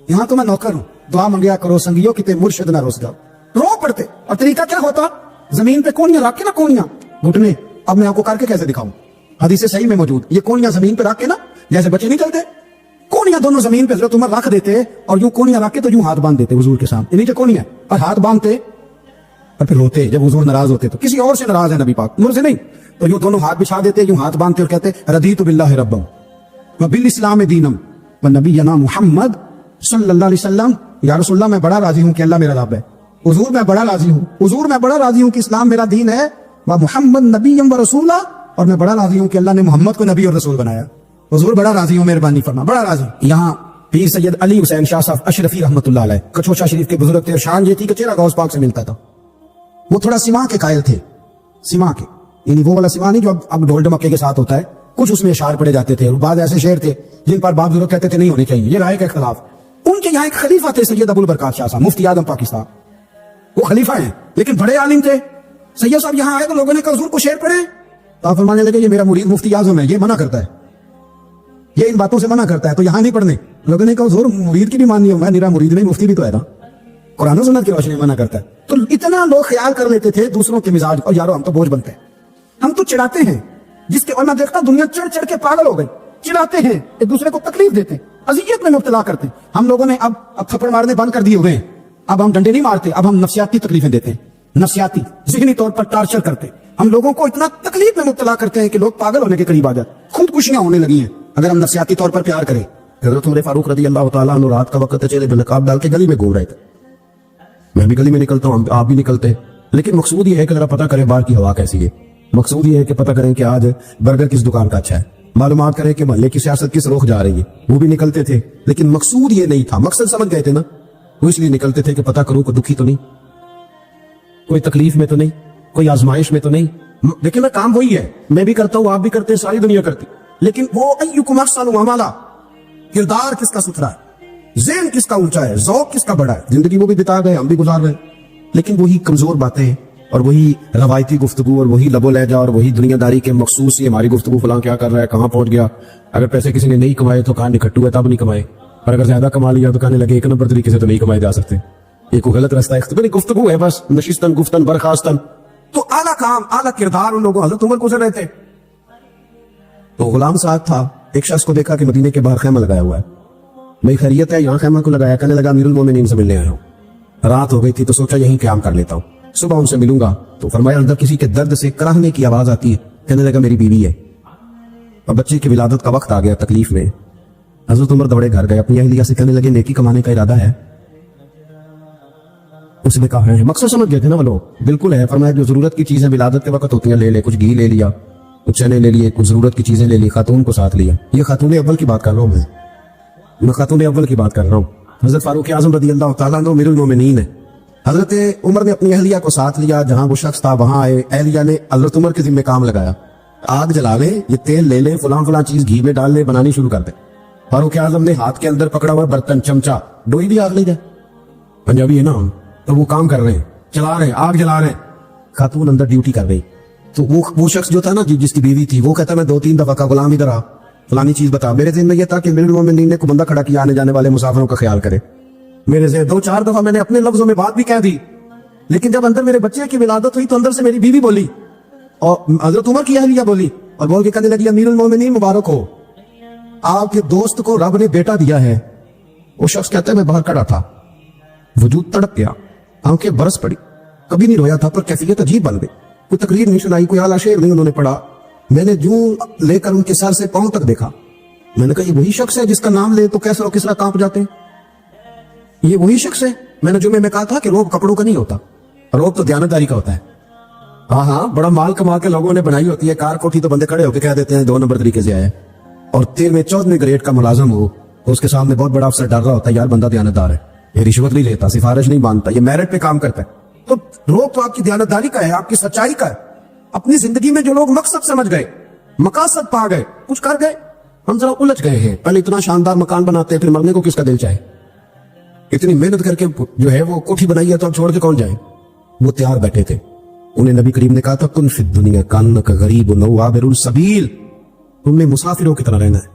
یہاں تو میں نوکر ہوں, دعا منگیا کرو سنگیو کتے مرشد نہ روس جاؤ. رو پڑتے. اور طریقہ کیا ہوتا؟ زمین پہ کونیاں رکھ کے نا, کونیاں گھٹنے, اب میں آپ کو کر کے کیسے دکھاؤں, حدیث صحیح میں موجود, یہ کونیاں زمین پہ رکھ کے نا, جیسے بچے نہیں چلتے, کونیاں دونوں زمین پہ حضرت عمر رکھ دیتے, اور یوں کونیاں رکھ کے تو یوں ہاتھ باندھ دیتے حضور کے سامنے, نیچے کونیاں اور ہاتھ باندھتے, اور پھر روتے. جب حضور ناراض ہوتے تو کسی اور سے ناراض ہے نبی پاک, نور سے نہیں, تو یوں دونوں ہاتھ بچھا دیتے, یوں ہاتھ باندھتے اور کہتے رضیت باللہ ربا وبالاسلام دینم ونبینا محمد صلی اللہ علیہ وسلم. یا رسول اللہ میں بڑا راضی ہوں کہ اللہ میرا رب ہے, حضور میں بڑا راضی ہوں, حضور میں بڑا راضی ہوں کہ اسلام میرا دین ہے, و محمد نبی و رسولہ, اور میں بڑا راضی ہوں کہ اللہ نے محمد کو نبی اور رسول بنایا. حضور بڑا راضی ہوں, مہربانی فرما, بڑا راضی. یہاں پیر سید علی حسین شاہ صاحب اشرفی رحمۃ اللہ علیہ کچھوچا شریف کے بزرگ تھے, اور شان یہ تھی کہ چہرہ غوث پاک سے ملتا تھا. وہ تھوڑا سما کے قائل تھے, سما کے, یعنی وہ والا سما نہیں جو اب ڈھول ڈمکے کے ساتھ ہوتا ہے, کچھ اس میں اشعار پڑے جاتے تھے, اور بعض ایسے شعر تھے جن پر بعض بزرگ کہتے تھے نہیں ہونے چاہیے, یہ رائے کے خلاف. ان کے یہاں ایک خلیفہ تھے سید ابو البرکات شاہ صاحب, مفتی اعظم پاکستان, وہ خلیفہ ہیں لیکن بڑے عالم تھے. سید صاحب یہاں آئے تو لوگوں نے کہا حضور کو شعر پڑھے, تو آپ فرمانے لگے یہ میرا مرید مفتی اعظم ہے, یہ منع کرتا ہے, یہ ان باتوں سے منع کرتا ہے, تو یہاں نہیں پڑھنے. لوگوں نے کہا حضور مرید کی بھی ماننی ہے, میں میرا مرید نہیں مفتی بھی تو ہے نا, قرآن و سنت کی روشنی منع کرتا ہے. تو اتنا لوگ خیال کر لیتے تھے دوسروں کے مزاج, اور یارو ہم تو بوجھ بنتے ہیں, ہم تو چڑھاتے ہیں, جس کے, اور میں دیکھتا دنیا چڑھ چڑھ کے پاگل ہو گئی, چڑھاتے ہیں, ایک دوسرے کو تکلیف دیتے ہیں, اذیت میں مبتلا کرتے ہیں. ہم لوگوں نے اب تھپڑ مارنے بند کر دیے ہوئے ہیں, اب ہم ڈنڈے نہیں مارتے, اب ہم نفسیاتی تکلیفیں دیتے ہیں, نفسیاتی ذہنی طور پر ٹارچر کرتے. ہم لوگوں کو اتنا تکلیف میں مبتلا کرتے ہیں کہ لوگ پاگل ہونے کے قریب آ جاتے, خودکشیاں ہونے لگی ہیں اگر ہم نفسیاتی طور پر پیار کریں. حضرت عمر فاروق رضی اللہ تعالیٰ عنہ رات کا وقت چہرے پہ نقاب ڈال کے گلی میں گھوم رہے تھے. میں بھی گلی میں نکلتا ہوں, آپ بھی نکلتے, لیکن مقصود یہ ہے کہ ذرا پتہ کریں باہر کی ہوا کیسی ہے. مقصود یہ ہے کہ پتہ کریں کہ آج برگر کس دکان کا اچھا ہے, معلومات کریں کہ محلے کی سیاست کس رخ جا رہی ہے. وہ بھی نکلتے تھے, لیکن مقصود یہ نہیں تھا, مقصد سمجھ گئے تھے نا, وہ اس لیے نکلتے تھے کہ پتہ کروں کوئی دکھی تو نہیں, کوئی تکلیف میں تو نہیں, کوئی آزمائش میں تو نہیں. لیکن میں کام وہی ہے, میں بھی کرتا ہوں, آپ بھی کرتے ہیں, ساری دنیا کرتی, لیکن وہ ایکم احسن عملا, کردار کس کا ستھرا ہے, ذہن کس کا اونچا ہے, ذوق کس کا بڑا ہے. زندگی وہ بھی بتا گئے, ہم بھی گزار رہے, لیکن وہی کمزور باتیں اور وہی روایتی گفتگو اور وہی لب و لہجہ اور وہی دنیا داری کے مخصوص ہی ہماری گفتگو فلاں کیا کر رہا ہے, کہاں پہنچ گیا. اگر پیسے کسی نے نہیں کمائے تو کہاں نکھٹو ہے تب نہیں کمائے, اور اگر زیادہ کما لیا تو کہنے لگے ایک نمبر طریقے سے تو نہیں کمائے جا سکتے, یہ کوئی غلط راستہ ہے. گفتگو ہے بس, نشستن گفتن برخاستن. تو اعلیٰ کام اعلیٰ کردار ان لوگوں, حضرت عمر گزر رہے تھے. تو غلام صاحب تھا, ایک شخص کو دیکھا کہ مدینے کے باہر خیمہ لگایا ہوا ہے, میں خیریت ہے, یہاں خیمہ کو لگایا, کہنے لگا امیر المومنین سے ملنے آیا ہوں. رات ہو گئی تھی تو سوچا یہیں قیام کر لیتا ہوں, صبح ان سے ملوں گا. تو فرمایا اندر کسی کے درد سے کراہنے کی آواز آتی ہے, کہنے لگا میری بیوی ہے, اور بچے کی ولادت کا وقت آ گیا, تکلیف میں. حضرت عمر دوڑے گھر گئے, اپنی اہلیہ سے کہنے لگے نیکی کمانے کا ارادہ ہے؟ اس نے کہا ہے. مقصد سمجھ گئے تھے نا وہ لوگ, بالکل ہے. فرمایا جو ضرورت کی چیزیں ولادت کے وقت ہوتی ہیں لے لے, کچھ گھی لے لیا, کچھ چنے لے لیے, کچھ ضرورت کی چیزیں لے لی, خاتون کو ساتھ لیا. یہ خاتون اول کی بات کر رہا ہوں, میں خاتون اول کی بات کر رہا ہوں. حضرت فاروق اعظم رضی اللہ تعالیٰ عنہ امیر المومنین ہے. حضرت عمر نے اپنی اہلیہ کو ساتھ لیا, جہاں وہ شخص تھا وہاں آئے, اہلیہ نے حضرت عمر کے ذمہ کام لگایا, آگ جلا لے, یہ تیل لے لے, فلاں فلاں چیز گھی میں ڈال لے, بنانی شروع کر دے. فاروق اعظم نے ہاتھ کے اندر پکڑا ہوا برتن, چمچا, ڈوئی بھی آگ لے جائے, پنجابی ہے نا, تو وہ کام کر رہے ہیں, چلا رہے ہیں, آگ جلا رہے ہیں. خاتون اندر ڈیوٹی کر رہی. تو وہ شخص جو تھا نا جس کی بیوی تھی, وہ کہتا میں 2-3 دفعہ کا غلام ادھر آ, فلانی چیز بتا. میرے ذہن میں یہ تھا کہ امیر المومنین نے کو بندہ کھڑا کیا, آنے جانے والے مسافروں کا خیال کرے. میرے ذہن 2-4 دفعہ میں نے اپنے لفظوں میں بات بھی کہہ دی, لیکن جب اندر میرے بچے کی ولادت ہوئی تو اندر سے میری بیوی بولی اور حضرت عمر کی اہلیہ بولی, اور بول کے کہنے لگی امیر المومنین مبارک ہو. آپ کے دوست کو رب نے بیٹا دیا ہے. وہ شخص کہتا ہے میں باہر کھڑا تھا, وجود تڑپ گیا, آنکھیں برس پڑی, کبھی نہیں رویا تھا پر کیفیت عجیب بن گئی. کوئی تقریر نہیں سنائی, کوئی اعلیٰ شعر نہیں انہوں نے پڑھا. میں نے جوں لے کر ان کے سر سے پاؤں تک دیکھا. میں نے کہا یہ وہی شخص ہے جس کا نام لے تو کیسا اور کس طرح کانپ جاتے ہیں, یہ وہی شخص ہے. میں نے جمعے میں کہا تھا کہ روب کپڑوں کا نہیں ہوتا, روب تو دیانتداری کا ہوتا ہے. ہاں بڑا مال کما کے لوگوں نے بنائی ہوتی ہے, کار کوٹھی تو بندے کھڑے ہو کے کہہ دیتے ہیں 2 نمبر طریقے سے آئے. اور 13ویں 14ویں گریڈ کا ملازم ہو, اس کے سامنے بہت بڑا افسر ڈر رہا ہوتا ہے یار بندہ دیانتدار ہے, یہ رشوت نہیں لیتا, سفارش نہیں مانتا, یہ میرٹ پہ کام کرتا ہے. تو روب تو آپ کی دیانتداری کا ہے, آپ کی سچائی کا ہے. اپنی زندگی میں جو لوگ مقصد سمجھ گئے, مقاصد پا گئے, کچھ کر گئے, ہم ذرا الجھ گئے ہیں. پہلے اتنا شاندار مکان بناتے ہیں, پھر مرنے کو کس کا دل چاہے. اتنی محنت کر کے جو ہے وہ کوٹھی بنائی ہے تو اب چھوڑ کے کون جائے. وہ تیار بیٹھے تھے, انہیں نبی کریم نے کہا تھا کن فی الدنیا کانک غریب نو عابر السبیل, تم نے مسافروں کی طرح رہنا ہے.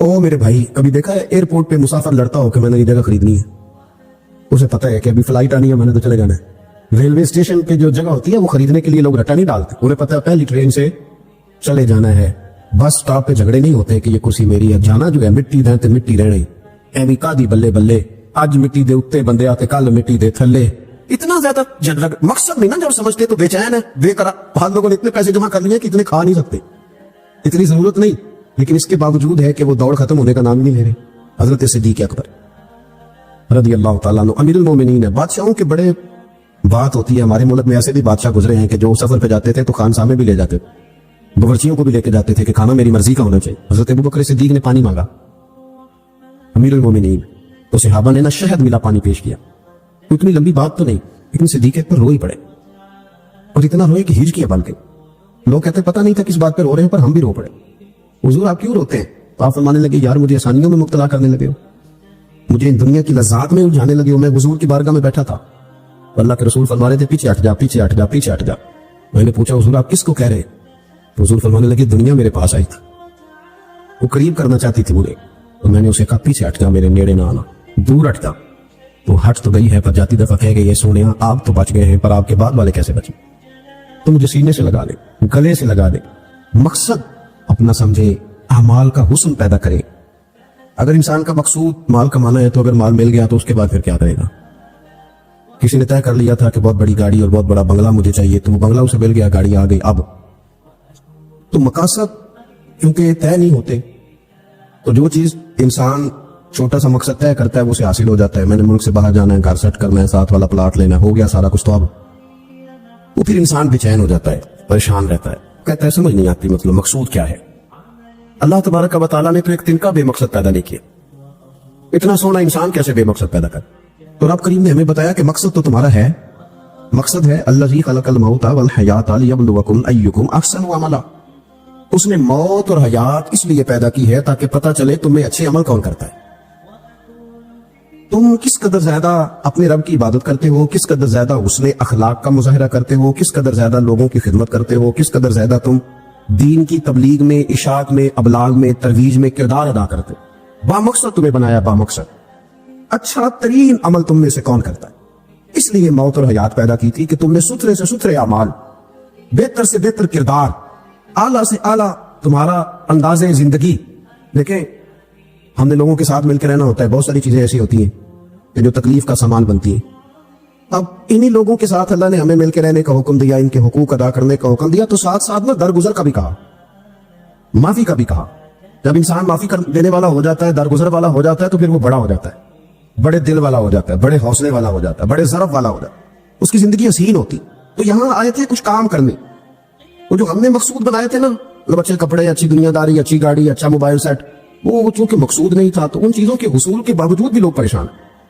او میرے بھائی, کبھی دیکھا ہے ایئرپورٹ پہ مسافر لڑتا ہو کہ میں نے یہ جگہ خریدنی ہے؟ اسے پتا ہے کہ ابھی فلائٹ آنی ہے, میں نے تو چلے جانا ہے. ریلوے اسٹیشن پہ جو جگہ ہوتی ہے وہ خریدنے کے لیے لوگ رٹا نہیں ڈالتے, انہیں پتا ہے پہلی ٹرین سے چلے جانا ہے. بس اسٹاپ پہ جھگڑے نہیں ہوتے کہ یہ کرسی میری ہے, جانا جو ہے مٹی دے تے مٹی رہنے, ایویں کادی بلے بلے, اج مٹی دے اتے بندے آتے کل مٹی دے تھلے. اتنا زیادہ مقصد نہیں نا جب سمجھتے تو بے چین ہے, بے قرار. بعض لوگوں نے اتنے پیسے جمع کر لیے کہ اتنے کھا نہیں سکتے, اتنی ضرورت نہیں, لیکن اس کے باوجود ہے کہ وہ دوڑ ختم ہونے کا نام ہی نہیں لے رہے. حضرت صدیق اکبر رضی اللہ تعالیٰ عنہ امیر المومنین ہے. بادشاہوں کے بڑے بات ہوتی ہے, ہمارے ملک میں ایسے بھی بادشاہ گزرے ہیں کہ جو سفر پہ جاتے تھے تو خانسامے بھی لے جاتے, باورچیوں کو بھی لے کے جاتے تھے کہ کھانا میری مرضی کا ہونا چاہیے. حضرت ابوبکر صدیق نے پانی مانگا, امیر المومنین, تو صحابہ نے نا شہد ملا پانی پیش کیا. اتنی لمبی بات تو نہیں, لیکن صدیق پر رو ہی پڑے, اور اتنا روئے کہ ہج کیا بن کے. لوگ کہتے پتہ نہیں تھا کس بات پہ رو رہے ہیں, پر ہم بھی رو پڑے. حضور آپ کیوں روتے ہیں؟ تو آپ فرمانے لگے یار مجھے آسانیوں میں مبتلا کرنے لگے ہو, مجھے ان دنیا کی لذات میں الجھانے لگے ہو. میں حضور کی بارگاہ میں بیٹھا تھا, اللہ کے رسول فرما رہے تھے پیچھے ہٹ جا, پیچھے ہٹ جا, پیچھے ہٹ جا. میں نے پوچھا حضور آپ کس کو کہہ رہے؟ تو حضور فرمانے لگے دنیا میرے پاس آئی تھی, وہ قریب کرنا چاہتی تھی مجھے, تو میں نے اسے کہا پیچھے ہٹ جا, میرے نیڑے نہ آنا, دور ہٹ جا. تو ہٹ تو گئی ہے پر جاتی دفعہ کہہ گئی ہے سونیا آپ تو بچ گئے ہیں, پر آپ کے بعد والے کیسے بچے؟ تو مجھے سینے سے لگا دے, گلے سے لگا دے. مقصد اپنا سمجھے, اعمال کا حسن پیدا کرے. اگر انسان کا مقصود مال کمانا ہے تو اگر مال مل گیا تو اس کے بعد پھر کیا کرے گا؟ کسی نے طے کر لیا تھا کہ بہت بڑی گاڑی اور بہت بڑا بنگلہ مجھے چاہیے, تو وہ بنگلہ اسے مل گیا, گاڑی آ گئی. اب تو مقاصد کیونکہ طے نہیں ہوتے, تو جو چیز انسان چھوٹا سا مقصد طے کرتا ہے وہ اسے حاصل ہو جاتا ہے. میں نے ملک سے باہر جانا ہے, گھر سیٹ کرنا ہے, ساتھ والا پلاٹ لینا ہے, ہو گیا سارا کچھ. تو اب وہ پھر انسان بے چین ہو جاتا ہے, پریشان رہتا ہے, کہتا ہے سمجھ نہیں آتی مطلب مقصود کیا ہے. اللہ تبارک و تعالیٰ نے تو ایک تنکا بے مقصد پیدا نہیں کیا, اتنا سونا انسان کیسے بے مقصد پیدا کر. تو رب کریم نے ہمیں بتایا کہ مقصد تو تمہارا ہے, مقصد ہے الذی خلق الموت والحیات لیبلوکم ایکم احسن عملا. اس نے موت اور حیات اس لیے پیدا کی ہے تاکہ پتہ چلے تمہیں اچھے عمل کون کرتا ہے, تم کس قدر زیادہ اپنے رب کی عبادت کرتے ہو, کس قدر زیادہ حسن اخلاق کا مظاہرہ کرتے ہو, کس قدر زیادہ لوگوں کی خدمت کرتے ہو, کس قدر زیادہ تم دین کی تبلیغ میں, اشاعت میں, ابلاغ میں, ترویج میں کردار ادا کرتے ہو. با مقصد تمہیں بنایا, با مقصد. اچھا ترین عمل تم میں سے کون کرتا ہے؟ اس لیے موت اور حیات پیدا کی تھی کہ تم نے ستھرے سے ستھرے اعمال, بہتر سے بہتر کردار, اعلیٰ سے اعلیٰ تمہارا انداز زندگی. دیکھیں ہم نے لوگوں کے ساتھ مل کے رہنا ہوتا ہے, بہت ساری چیزیں ایسی ہوتی ہیں کہ جو تکلیف کا سامان بنتی ہیں. اب انہی لوگوں کے ساتھ اللہ نے ہمیں مل کے رہنے کا حکم دیا, ان کے حقوق ادا کرنے کا حکم دیا, تو ساتھ ساتھ میں درگزر کا بھی کہا, معافی کا بھی کہا. جب انسان معافی کر دینے والا ہو جاتا ہے, درگزر والا ہو جاتا ہے, تو پھر وہ بڑا ہو جاتا ہے, بڑے دل والا ہو جاتا ہے, بڑے حوصلے والا ہو جاتا ہے, بڑے ضرب والا ہو جاتا ہے, اس کی زندگی حسین ہوتی. تو یہاں آئے تھے کچھ کام کرنے, وہ جو ہم نے مقصود بنائے تھے نا, مطلب اچھے کپڑے, اچھی دنیا داری, اچھی گاڑی, اچھا موبائل سیٹ, وہ چونکہ مقصود نہیں تھا تو ان چیزوں کے حصول کے باوجود بھی لوگ پریشان.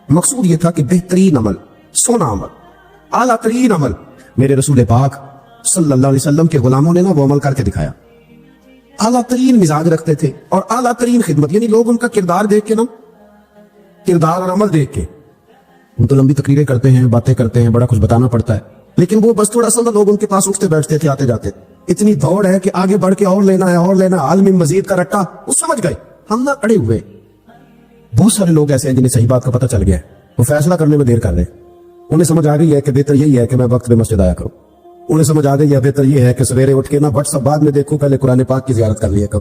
مقصود یہ تھا کہ بہترین عمل, سونا عمل, اعلیٰ ترین عمل. میرے رسول پاک صلی اللہ علیہ وسلم کے غلاموں نے نا وہ عمل کر کے دکھایا. اعلیٰ ترین مزاج رکھتے تھے اور اعلیٰ ترین خدمت, یعنی لوگ ان کا کردار دیکھ کے نا, کردار اور عمل دیکھ کے, وہ تو لمبی تقریریں کرتے ہیں, باتیں کرتے ہیں, بڑا کچھ بتانا پڑتا ہے, لیکن وہ بس تھوڑا سا لوگ ان کے پاس اٹھتے بیٹھتے تھے, آتے جاتے. اتنی دوڑ ہے کہ آگے بڑھ کے اور لینا ہے, اور لینا, عالمی مزید کا رٹا. وہ سمجھ گئے, ہم نہ اڑے ہوئے. بہت سارے لوگ ایسے ہیں جنہیں صحیح بات کا پتہ چل گیا ہے, وہ فیصلہ کرنے میں دیر کر رہے ہیں. انہیں سمجھ آ گئی ہے کہ بہتر یہی ہے کہ میں وقت پہ مسجد آیا کروں. انہیں سمجھ آ گئی ہے بہتر یہ ہے کہ سویرے اٹھ کے نا واٹس ایپ بعد میں دیکھوں, پہلے قرآن پاک کی زیارت کر لیا کب.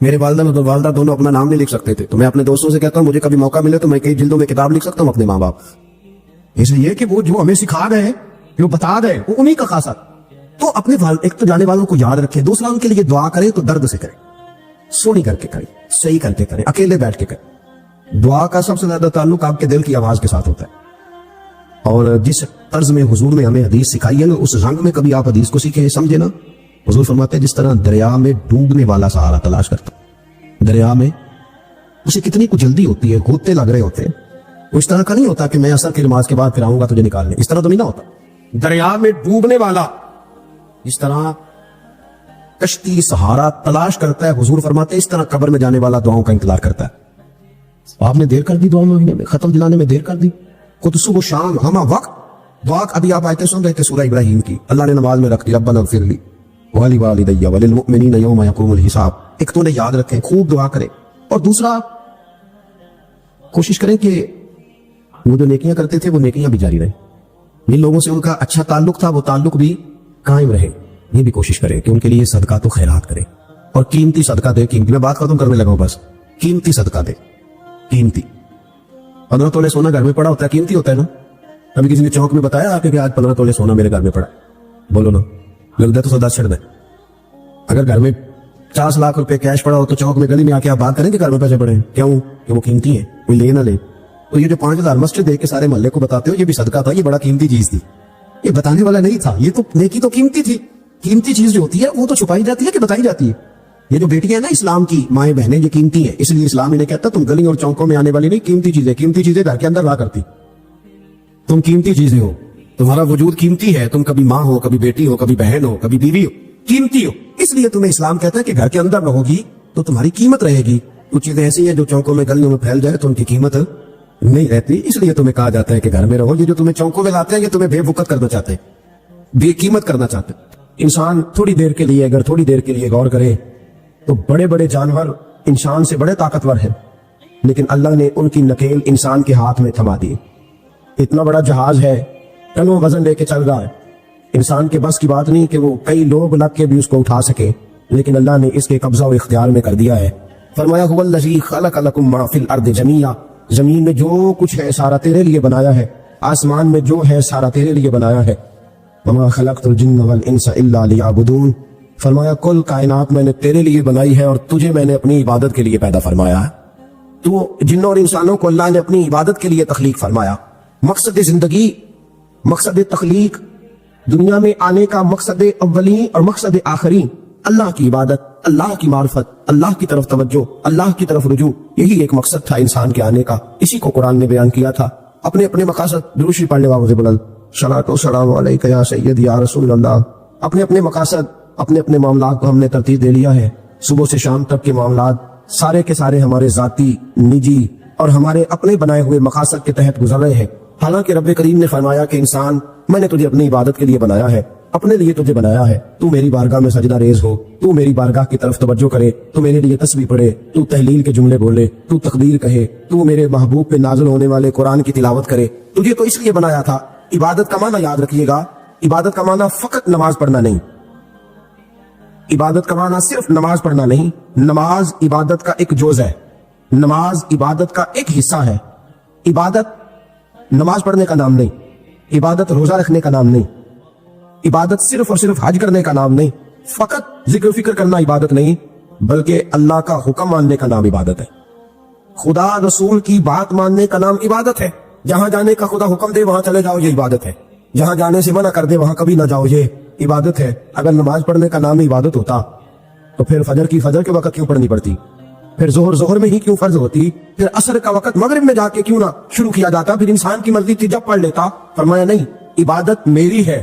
میرے والدہ دونوں اپنا نام نہیں لکھ سکتے تھے، تو میں اپنے دوستوں سے کہتا ہوں مجھے کبھی موقع ملے تو میں کئی جلدوں میں کتاب لکھ سکتا ہوں اپنے ماں باپ، اس لیے کہ وہ جو ہمیں سکھا گئے جو بتا گئے وہ انہی کا خاصا۔ تو اپنے ایک تو جانے والوں کو یاد رکھے، دوسرا ان کے لیے دعا کرے تو درد سے کرے، سونی کر کے کرے، صحیح کر کے کرے، اکیلے بیٹھ کے کرے۔ دعا کا سب سے زیادہ تعلق آپ کے دل کی آواز کے ساتھ ہوتا ہے، اور جس طرز میں حضور نے ہمیں حدیث سکھائی ہے نا، اس رنگ میں کبھی آپ حدیث کو سیکھیں، سمجھے نا۔ حضور فرماتے ہیں جس طرح دریا میں ڈوبنے والا سہارا تلاش کرتا، دریا میں اسے کتنی کچھ جلدی ہوتی ہے، گھوتے لگ رہے ہوتے ہیں، وہ اس طرح کا نہیں ہوتا کہ میں عصر کی نماز کے بعد پھر آؤں گا تجھے نکالنے، اس طرح تو نہیں نہ ہوتا۔ دریا میں ڈوبنے والا جس طرح کشتی سہارا تلاش کرتا ہے، حضور فرماتے ہیں اس طرح قبر میں جانے والا دعاؤں کا انتظار کرتا ہے۔ آپ نے دیر کر دی دعا میں ختم دلانے میں دیر کر دی، خود صبح شام ہمہ وقت دعا۔ ابھی آپ آیتیں سن رہے تھے سورہ ابراہیم کی، اللہ نے نماز میں رکھ دی ربنا اغفر لی ولوالدی وللمؤمنین یوم یقوم الحساب۔ ایک تو انہیں یاد رکھیں، خوب دعا کریں، اور دوسرا کوشش کریں کہ وہ جو نیکیاں کرتے تھے وہ نیکیاں بھی جاری رہیں، جن لوگوں سے ان کا اچھا تعلق تھا وہ تعلق بھی قائم رہے، یہ بھی کوشش کریں کہ ان کے لیے صدقہ تو خیرات کریں، اور قیمتی صدقہ دے۔ قیمتی، میں بات ختم کرنے لگا ہوں، بس قیمتی صدقہ دے، قیمتی۔ 15 تولے سونا گھر میں پڑا ہوتا ہے، قیمتی ہوتا ہے نا۔ ابھی کسی نے چوک میں بتایا آپ کہ آج 15 تولے سونا میرے گھر میں پڑا، بولو نا، لگتا ہے تو سودا چھڑ دیں۔ اگر گھر میں 50 لاکھ روپے کیش پڑا ہو تو چوک میں گلی میں آ کے آپ بات کریں کہ گھر میں پیسے پڑے ہیں، کیوں کہ وہ قیمتی ہیں، کوئی لے نہ لے۔ تو یہ جو 5000 مسجد دے کے سارے محلے کو بتاتے ہو یہ بھی صدقہ تھا، یہ بڑا قیمتی چیز تھی، یہ بتانے والا نہیں تھا، یہ تو نیکی تو قیمتی تھی۔ قیمتی چیز جو ہوتی ہے وہ تو چھپائی جاتی ہے کہ بتائی جاتی ہے۔ یہ جو بیٹیاں ہیں نا اسلام کی مائیں بہنیں، یہ قیمتی ہیں، اس لیے اسلام انہیں کہتا تم گلی اور چوکوں میں آنے والی نہیں، قیمتی چیزیں گھر کے اندر رہا کرتی، تم قیمتی چیزیں ہو، تمہارا وجود قیمتی ہے، تم کبھی ماں ہو، کبھی بیٹی ہو، کبھی بہن ہو، کبھی بیوی ہو، قیمتی ہو، اس لیے تمہیں اسلام کہتا ہے کہ گھر کے اندر رہو گی تو تمہاری قیمت رہے گی۔ کچھ چیزیں ایسی ہیں جو چوکوں میں گلیوں میں پھیل جائے تو ان کی قیمت نہیں رہتی، اس لیے تمہیں کہا جاتا ہے کہ گھر میں رہو۔ یہ جو تمہیں چوکوں میں لاتے ہیں یہ تمہیں بے وقت کرنا چاہتے ہیں، بے قیمت کرنا چاہتے ہیں۔ انسان تھوڑی دیر کے لیے، اگر تھوڑی دیر کے لیے غور کرے تو بڑے بڑے جانور انسان سے بڑے طاقتور ہیں، لیکن اللہ نے ان کی نکیل انسان کے ہاتھ میں تھما دی۔ اتنا بڑا جہاز ہے، ٹنوں وزن لے کے چل رہا ہے، انسان کے بس کی بات نہیں کہ وہ کئی لوگ لگ کے بھی اس کو اٹھا سکے، لیکن اللہ نے اس کے قبضہ و اختیار میں کر دیا ہے۔ فرمایا هو الذی خلق لکم ما فی الارض جمیعا، زمین میں جو کچھ ہے سارا تیرے لیے بنایا ہے، آسمان میں جو ہے سارا تیرے لیے بنایا ہے۔ وما خلقت الجن والانس الا لیعبدون، فرمایا کل کائنات میں نے تیرے لیے بنائی ہے اور تجھے میں نے اپنی عبادت کے لیے پیدا فرمایا ہے۔ تو جنوں اور انسانوں کو اللہ نے اپنی عبادت کے لیے تخلیق فرمایا۔ مقصد زندگی، مقصد تخلیق، دنیا میں آنے کا مقصد اولین اور مقصد آخرین اللہ کی عبادت، اللہ کی معرفت، اللہ کی طرف توجہ، اللہ کی طرف رجوع، یہی ایک مقصد تھا انسان کے آنے کا۔ اسی کو قرآن نے بیان کیا تھا۔ اپنے اپنے مقاصد، دروشی پڑھنے والوں سے بلند صلاۃ و سلام علیک یا سید یا رسول اللہ، اپنے اپنے مقاصد، اپنے اپنے معاملات کو ہم نے ترتیب دے لیا ہے۔ صبح سے شام تک کے معاملات سارے کے سارے ہمارے ذاتی، نجی اور ہمارے اپنے بنائے ہوئے مقاصد کے تحت گزر رہے ہیں، حالانکہ رب کریم نے فرمایا کہ انسان میں نے تجھے اپنی عبادت کے لیے بنایا ہے، اپنے لیے تجھے بنایا ہے، تو میری بارگاہ میں سجدہ ریز ہو، تو میری بارگاہ کی طرف توجہ کرے، تو میرے لیے تسبیح پڑھے، تو تحلیل کے جملے بولے، تو تقدیر کہے، تو میرے محبوب پہ نازل ہونے والے قرآن کی تلاوت کرے۔ تجھے تو اس لیے بنایا تھا۔ عبادت کا معنی یاد رکھیے گا، عبادت کا معنی فقط نماز پڑھنا نہیں، عبادت کا معنی صرف نماز پڑھنا نہیں، نماز عبادت کا ایک جز ہے، نماز عبادت کا ایک حصہ ہے۔ عبادت نماز پڑھنے کا نام نہیں، عبادت روزہ رکھنے کا نام نہیں، عبادت صرف اور صرف حج کرنے کا نام نہیں، فقط ذکر و فکر کرنا عبادت نہیں، بلکہ اللہ کا حکم ماننے کا نام عبادت ہے، خدا رسول کی بات ماننے کا نام عبادت ہے۔ جہاں جانے کا خدا حکم دے وہاں چلے جاؤ، یہ عبادت ہے۔ جہاں جانے سے منع کر دے وہاں کبھی نہ جاؤ، یہ عبادت ہے۔ اگر نماز پڑھنے کا نام عبادت ہوتا تو پھر فجر کے وقت کیوں پڑھنی پڑتی، پھر ظہر میں ہی کیوں فرض ہوتی، پھر عصر کا وقت مغرب میں جا کے کیوں نہ شروع کیا جاتا، پھر انسان کی مرضی تھی جب پڑھ لیتا۔ فرمایا نہیں، عبادت میری ہے،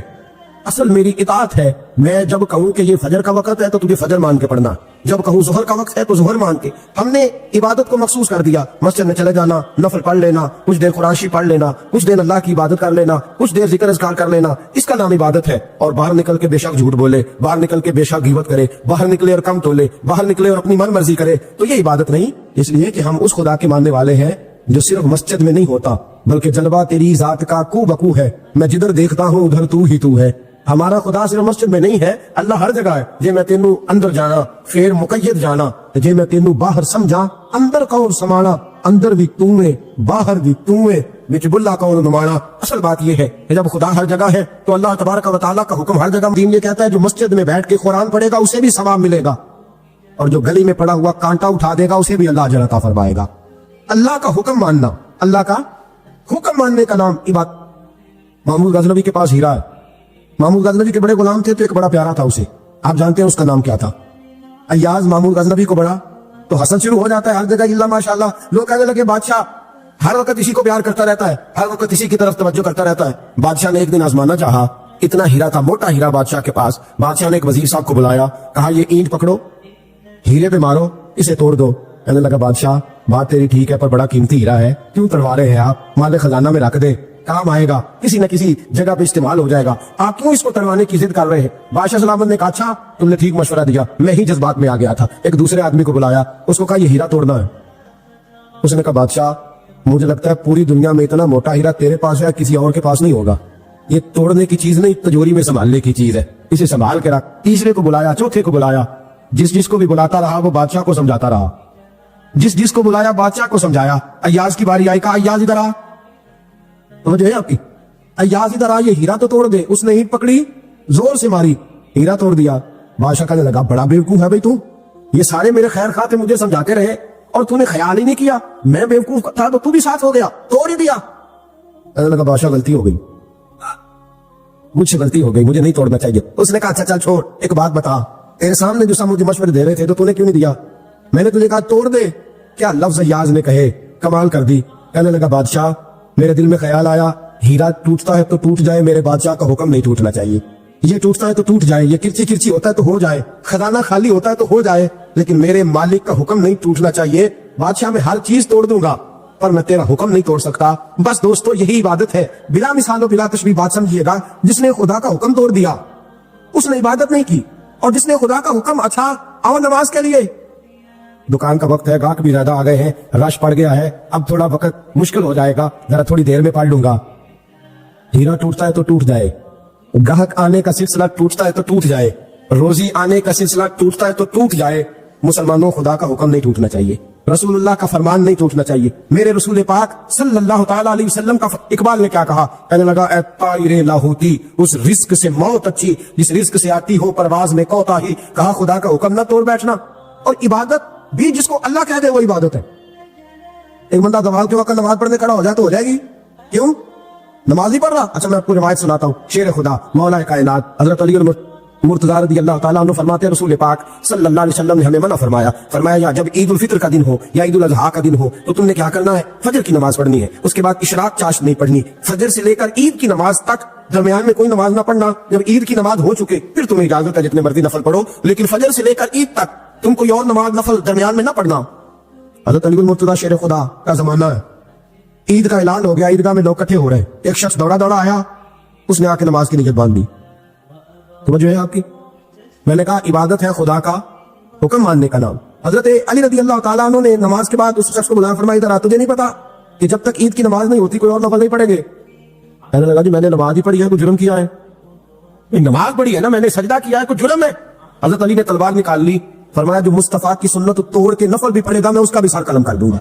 اصل میری اطاعت ہے۔ میں جب کہوں کہ یہ فجر کا وقت ہے تو تجھے فجر مان کے پڑھنا، جب کہوں ظہر کا وقت ہے تو ظہر مان کے۔ ہم نے عبادت کو مخصوص کر دیا، مسجد میں چلے جانا، نفل پڑھ لینا، کچھ دیر قرآن شریف پڑھ لینا، کچھ دیر اللہ کی عبادت کر لینا، کچھ دیر ذکر اذکار کر لینا، اس کا نام عبادت ہے۔ اور باہر نکل کے بے شک جھوٹ بولے، باہر نکل کے بے شک غیبت کرے، باہر نکلے اور کم تولے، باہر نکلے اور اپنی من مرضی کرے، تو یہ عبادت نہیں۔ اس لیے کہ ہم اس خدا کے ماننے والے ہیں جو صرف مسجد میں نہیں ہوتا بلکہ جلوہ تیری ذات کا کو بکو ہے۔ میں جدھر دیکھتا ہوں ادھر تو ہی تو ہے، ہمارا خدا صرف مسجد میں نہیں ہے، اللہ ہر جگہ ہے. جے میں تینوں اندر جانا پھر مقید جانا، جے میں تینوں باہر سمجھا اندر کون سمانا، اندر بھی تو ہے باہر بھی تو ہے، وچ بلا کون نمانا. اصل بات یہ ہے کہ جب خدا ہر جگہ ہے تو اللہ تبارک و تعالیٰ کا حکم ہر جگہ. دین یہ کہتا ہے جو مسجد میں بیٹھ کے قرآن پڑھے گا اسے بھی ثواب ملے گا، اور جو گلی میں پڑا ہوا کانٹا اٹھا دے گا اسے بھی اللہ اجر عطا فرمائے گا. اللہ کا حکم ماننا، اللہ کا حکم ماننے کا نام عبادت. محمود غزنوی کے پاس ہیرا ہے. محمود غزنوی کے بڑے غلام تھے تو ایک بڑا پیارا تھا اسے. آپ جانتے ہیں اس کا نام کیا تھا؟ ایاز محمود غزنوی کو بڑا تو حسد شروع ہو جاتا ہے ہر جگہ. اللہ ماشاءاللہ. لوگ کہنے لگے بادشاہ ہر وقت اسی کو پیار کرتا رہتا ہے، ہر وقت اسی کی طرف توجہ کرتا رہتا ہے. بادشاہ نے ایک دن آزمانا چاہا، اتنا ہیرا تھا، موٹا ہیرا بادشاہ کے پاس. بادشاہ نے ایک وزیر صاحب کو بلایا، کہا یہ اینٹ پکڑو، ہیرے پہ مارو، اسے توڑ دو. کہنے لگا بادشاہ بات تیری ٹھیک ہے پر بڑا قیمتی ہیرا ہے، کیوں تڑوا رہے ہیں آپ؟ مال خزانہ میں رکھ دے، کام آئے گا، کسی نہ کسی جگہ پہ استعمال ہو جائے گا، آپ کیوں اس کو تڑوانے کی ضد کر رہے ہیں؟ بادشاہ سلامت نے کہا اچھا تم نے ٹھیک مشورہ دیا، میں ہی جذبات میں آ گیا تھا. ایک دوسرے آدمی کو بلایا، اس کو کہا یہ ہیرا توڑنا ہے. اس نے کہا بادشاہ مجھے لگتا ہے پوری دنیا میں اتنا موٹا ہیرا تیرے پاس ہے، کسی اور کے پاس نہیں ہوگا. یہ توڑنے کی چیز نہیں، تجوری میں سنبھالنے کی چیز ہے، اسے سنبھال کے رکھ. تیسرے کو بلایا، چوتھے کو بلایا. جس کو بھی بلاتا رہا وہ بادشاہ کو سمجھاتا رہا. جس کو بلایا بادشاہ کو سمجھایا. ایاز کی باری آئی، کہا ایاز ادھر آ. سمجھ گئے آپ کی؟ ایاز ادھر آ، یہ ہیرا تو توڑ دے. اس نے اینٹ پکڑی، زور سے ماری، ہیرا توڑ دیا. بادشاہ کہنے لگا بڑا بیوقوف ہے بھائی تو، یہ سارے میرے خیر خواہ تھے، مجھے سمجھاتے رہے اور تو نے خیال ہی نہیں کیا. میں بیوقوف تھا تو تو بھی ساتھ ہو گیا، توڑ ہی دیا. کہنے لگا بادشاہ غلطی ہو گئی، مجھ سے غلطی ہو گئی، مجھے نہیں توڑنا چاہیے. اس نے کہا اچھا چل چھوڑ، ایک بات بتا، تیرے سامنے جو سب مجھے مشورے دے رہے تھے تو نے کیوں نہیں دیا؟ میں نے تجھے کہا توڑ دے. کیا لفظ ایاز نے کہے، کمال کر دی. کہنے لگا بادشاہ میرے دل میں خیال آیا ہیرا ٹوٹتا ہے تو ٹوٹ جائے، میرے بادشاہ کا حکم نہیں ٹوٹنا چاہیے. یہ ٹوٹتا ہے تو ٹوٹ جائے، یہ کرچی کرچی ہوتا ہے تو ہو جائے، خزانہ خالی ہوتا ہے تو ہو جائے، لیکن میرے مالک کا حکم نہیں ٹوٹنا چاہیے. بادشاہ میں ہر چیز توڑ دوں گا پر میں تیرا حکم نہیں توڑ سکتا. بس دوستو یہی عبادت ہے، بلا مثال و بلا تشبیہ بات سمجھیے گا. جس نے خدا کا حکم توڑ دیا اس نے عبادت نہیں کی، اور جس نے خدا کا حکم اچھا آؤ نماز کے لیے. دکان کا وقت ہے، گاہک بھی زیادہ آ گئے ہیں، رش پڑ گیا ہے، اب تھوڑا وقت مشکل ہو جائے گا، ذرا تھوڑی دیر میں پڑھ لوں گا. ہیرا ٹوٹتا ہے تو ٹوٹ جائے، گاہک آنے کا سلسلہ ٹوٹتا ہے تو ٹوٹ جائے، روزی آنے کا سلسلہ ٹوٹتا ہے تو ٹوٹ جائے. مسلمانوں خدا کا حکم نہیں ٹوٹنا چاہیے، رسول اللہ کا فرمان نہیں ٹوٹنا چاہیے. میرے رسول پاک صلی اللہ تعالیٰ علیہ وسلم کا اقبال نے کیا کہا؟ کہنے لگا اے طائر لاہوتی، اس رزق سے موت اچھی جس رزق سے آتی ہو پرواز میں کوتاہی. کہا خدا کا حکم نہ توڑ بیٹھنا. اور عبادت بھی جس کو اللہ کہہ دے وہ عبادت ہے. ایک بندہ زوال کے وقت نماز پڑھنے کھڑا ہو جائے تو ہو جائے گی، کیوں؟ نماز ہی پڑھ رہا. اچھا میں آپ کو روایت سناتا ہوں. شیر خدا مولا کائنات حضرت علی مرتضی رضی اللہ تعالیٰ عنہ فرماتے ہیں رسول پاک صلی اللہ علیہ وسلم نے ہمیں منع فرمایا یا جب عید الفطر کا دن ہو یا عید الاضحیٰ کا دن ہو تو تم نے کیا کرنا ہے؟ فجر کی نماز پڑھنی ہے، اس کے بعد اشراق چاشت نہیں پڑھنی. فجر سے لے کر عید کی نماز تک درمیان میں کوئی نماز نہ پڑھنا. جب عید کی نماز ہو چکے پھر تمہیں اجازت ہے جتنے مرضی نفل پڑھو، لیکن فجر سے لے کر عید تک تم کوئی اور نماز نفل درمیان میں نہ پڑھنا. حضرت علی المرتضی شیر خدا کا زمانہ ہے. عید کا اعلان ہو گیا، عیدگاہ میں لوگ اکٹھے ہو رہے ہیں. ایک شخص دوڑا آیا، اس نے آ کے نماز کی نیت باندھ دی. سمجھ ہے آپ کی؟ میں نے کہا عبادت ہے خدا کا حکم ماننے کا نام. حضرت علی رضی اللہ تعالیٰ عنہ نے نماز کے بعد اس شخص کو بلایا، فرمایا ادھر آ، تجھے نہیں پتا کہ جب تک عید کی نماز نہیں ہوتی کوئی اور نفل نہیں پڑھیں گے؟ کہنے لگا جی میں نے نماز ہی پڑھی ہے، کوئی جرم کیا ہے؟ نماز پڑھی ہے نا، میں نے سجدہ کیا ہے، کوئی جرم ہے؟ حضرت علی نے تلوار نکال لی، فرمایا جو مصطفیٰ کی سنت توڑ کے نفل بھی پڑھے گا میں اس کا بھی سر قلم کر دوں گا.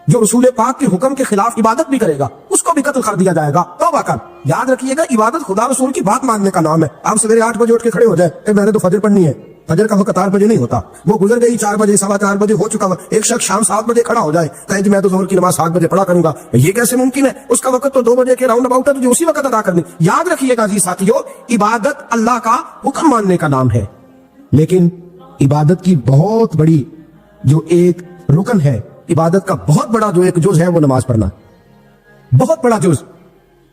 جو رسول پاک کے حکم کے خلاف عبادت بھی کرے گا اس کو بھی قتل کر دیا جائے گا. توبہ کر. یاد رکھیے گا عبادت خدا رسول کی بات ماننے کا نام ہے. آپ سویرے 8 بجے اٹھ کے کھڑے ہو جائے کہ میں نے تو فجر پڑھنی ہے. فجر کا وقت 8 بجے نہیں ہوتا، وہ گزر گئی 4 بجے، 4:15 بجے ہو چکا. ایک شخص شام 7 بجے کھڑا ہو جائے کہے جی میں تو ظہر کی نماز 7 بجے پڑھا کروں گا، یہ کیسے ممکن ہے؟ اس کا وقت تو 2 بجے کے راؤنڈ اباؤٹ ہے، تجھے اسی وقت ادا کرنی. یاد رکھیے گا جی ساتھیو، عبادت اللہ کا حکم ماننے کا نام ہے، لیکن عبادت کی بہت بڑی جو ایک رکن ہے، عبادت کا بہت بڑا جو ایک جز ہے وہ نماز پڑھنا، بہت بڑا جز.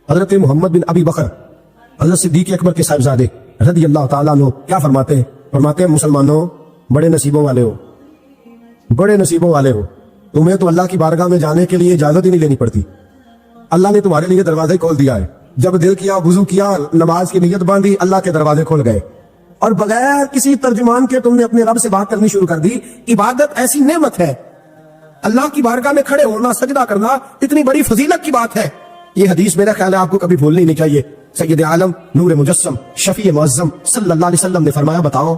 حضرت محمد بن ابی بکر حضرت صدیق اکبر کے صاحبزادے رضی اللہ تعالیٰ عنہ کیا فرماتے ہیں مسلمانوں بڑے نصیبوں والے ہو، بڑے نصیبوں والے ہو، تمہیں تو اللہ کی بارگاہ میں جانے کے لیے اجازت ہی نہیں لینی پڑتی، اللہ نے تمہارے لیے دروازے کھول دیا ہے. جب دل کیا، وضو کیا، نماز کی نیت باندھی، اللہ کے دروازے کھول گئے، اور بغیر کسی ترجمان کے تم نے اپنے رب سے بات کرنی شروع کر دی. عبادت ایسی نعمت ہے، اللہ کی بارگاہ میں کھڑے ہونا، سجدہ کرنا اتنی بڑی فضیلت کی بات ہے. یہ حدیث میرا خیال ہے آپ کو کبھی بھولنی نہیں چاہیے. سید عالم نور مجسم شفیع معظم صلی اللہ علیہ وسلم نے فرمایا بتاؤ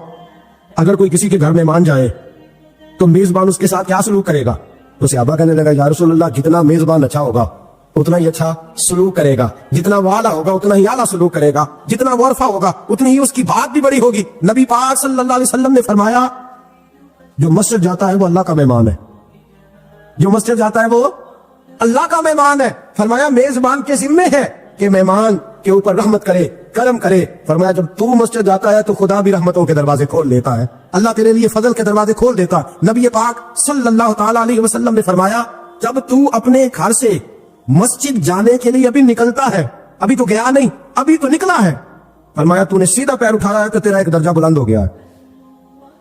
اگر کوئی کسی کے گھر مہمان جائے تو میزبان اس کے ساتھ کیا سلوک کرے گا؟ تو صحابہ کہنے لگا یا رسول اللہ جتنا میزبان اچھا ہوگا اتنا ہی اچھا سلوک کرے گا، جتنا وہ اعلیٰ ہوگا اتنا ہی اعلیٰ سلوک کرے گا، جتنا وہ عرفہ ہوگا اتنی ہی اس کی بات بھی بڑی ہوگی۔ نبی پاک صلی اللہ علیہ وسلم نے فرمایا جو مسجد جاتا ہے وہ اللہ کا مہمان ہے، جو مسجد جاتا ہے وہ اللہ کا مہمان ہے۔ فرمایا میزبان کے ذمے ہے کہ مہمان کے اوپر رحمت کرے، کرم کرے۔ فرمایا جب تو مسجد جاتا ہے تو خدا بھی رحمتوں کے دروازے کھول لیتا ہے، اللہ تیرے لیے فضل کے دروازے کھول دیتا ہے۔ نبی پاک صلی اللہ تعالی علیہ وسلم نے فرمایا جب تو اپنے گھر سے مسجد جانے کے لیے ابھی نکلتا ہے، ابھی تو گیا نہیں، ابھی تو نکلا ہے، فرمایا تو نے سیدھا پیر اٹھایا ہے تو تیرا ایک درجہ بلند ہو گیا ہے،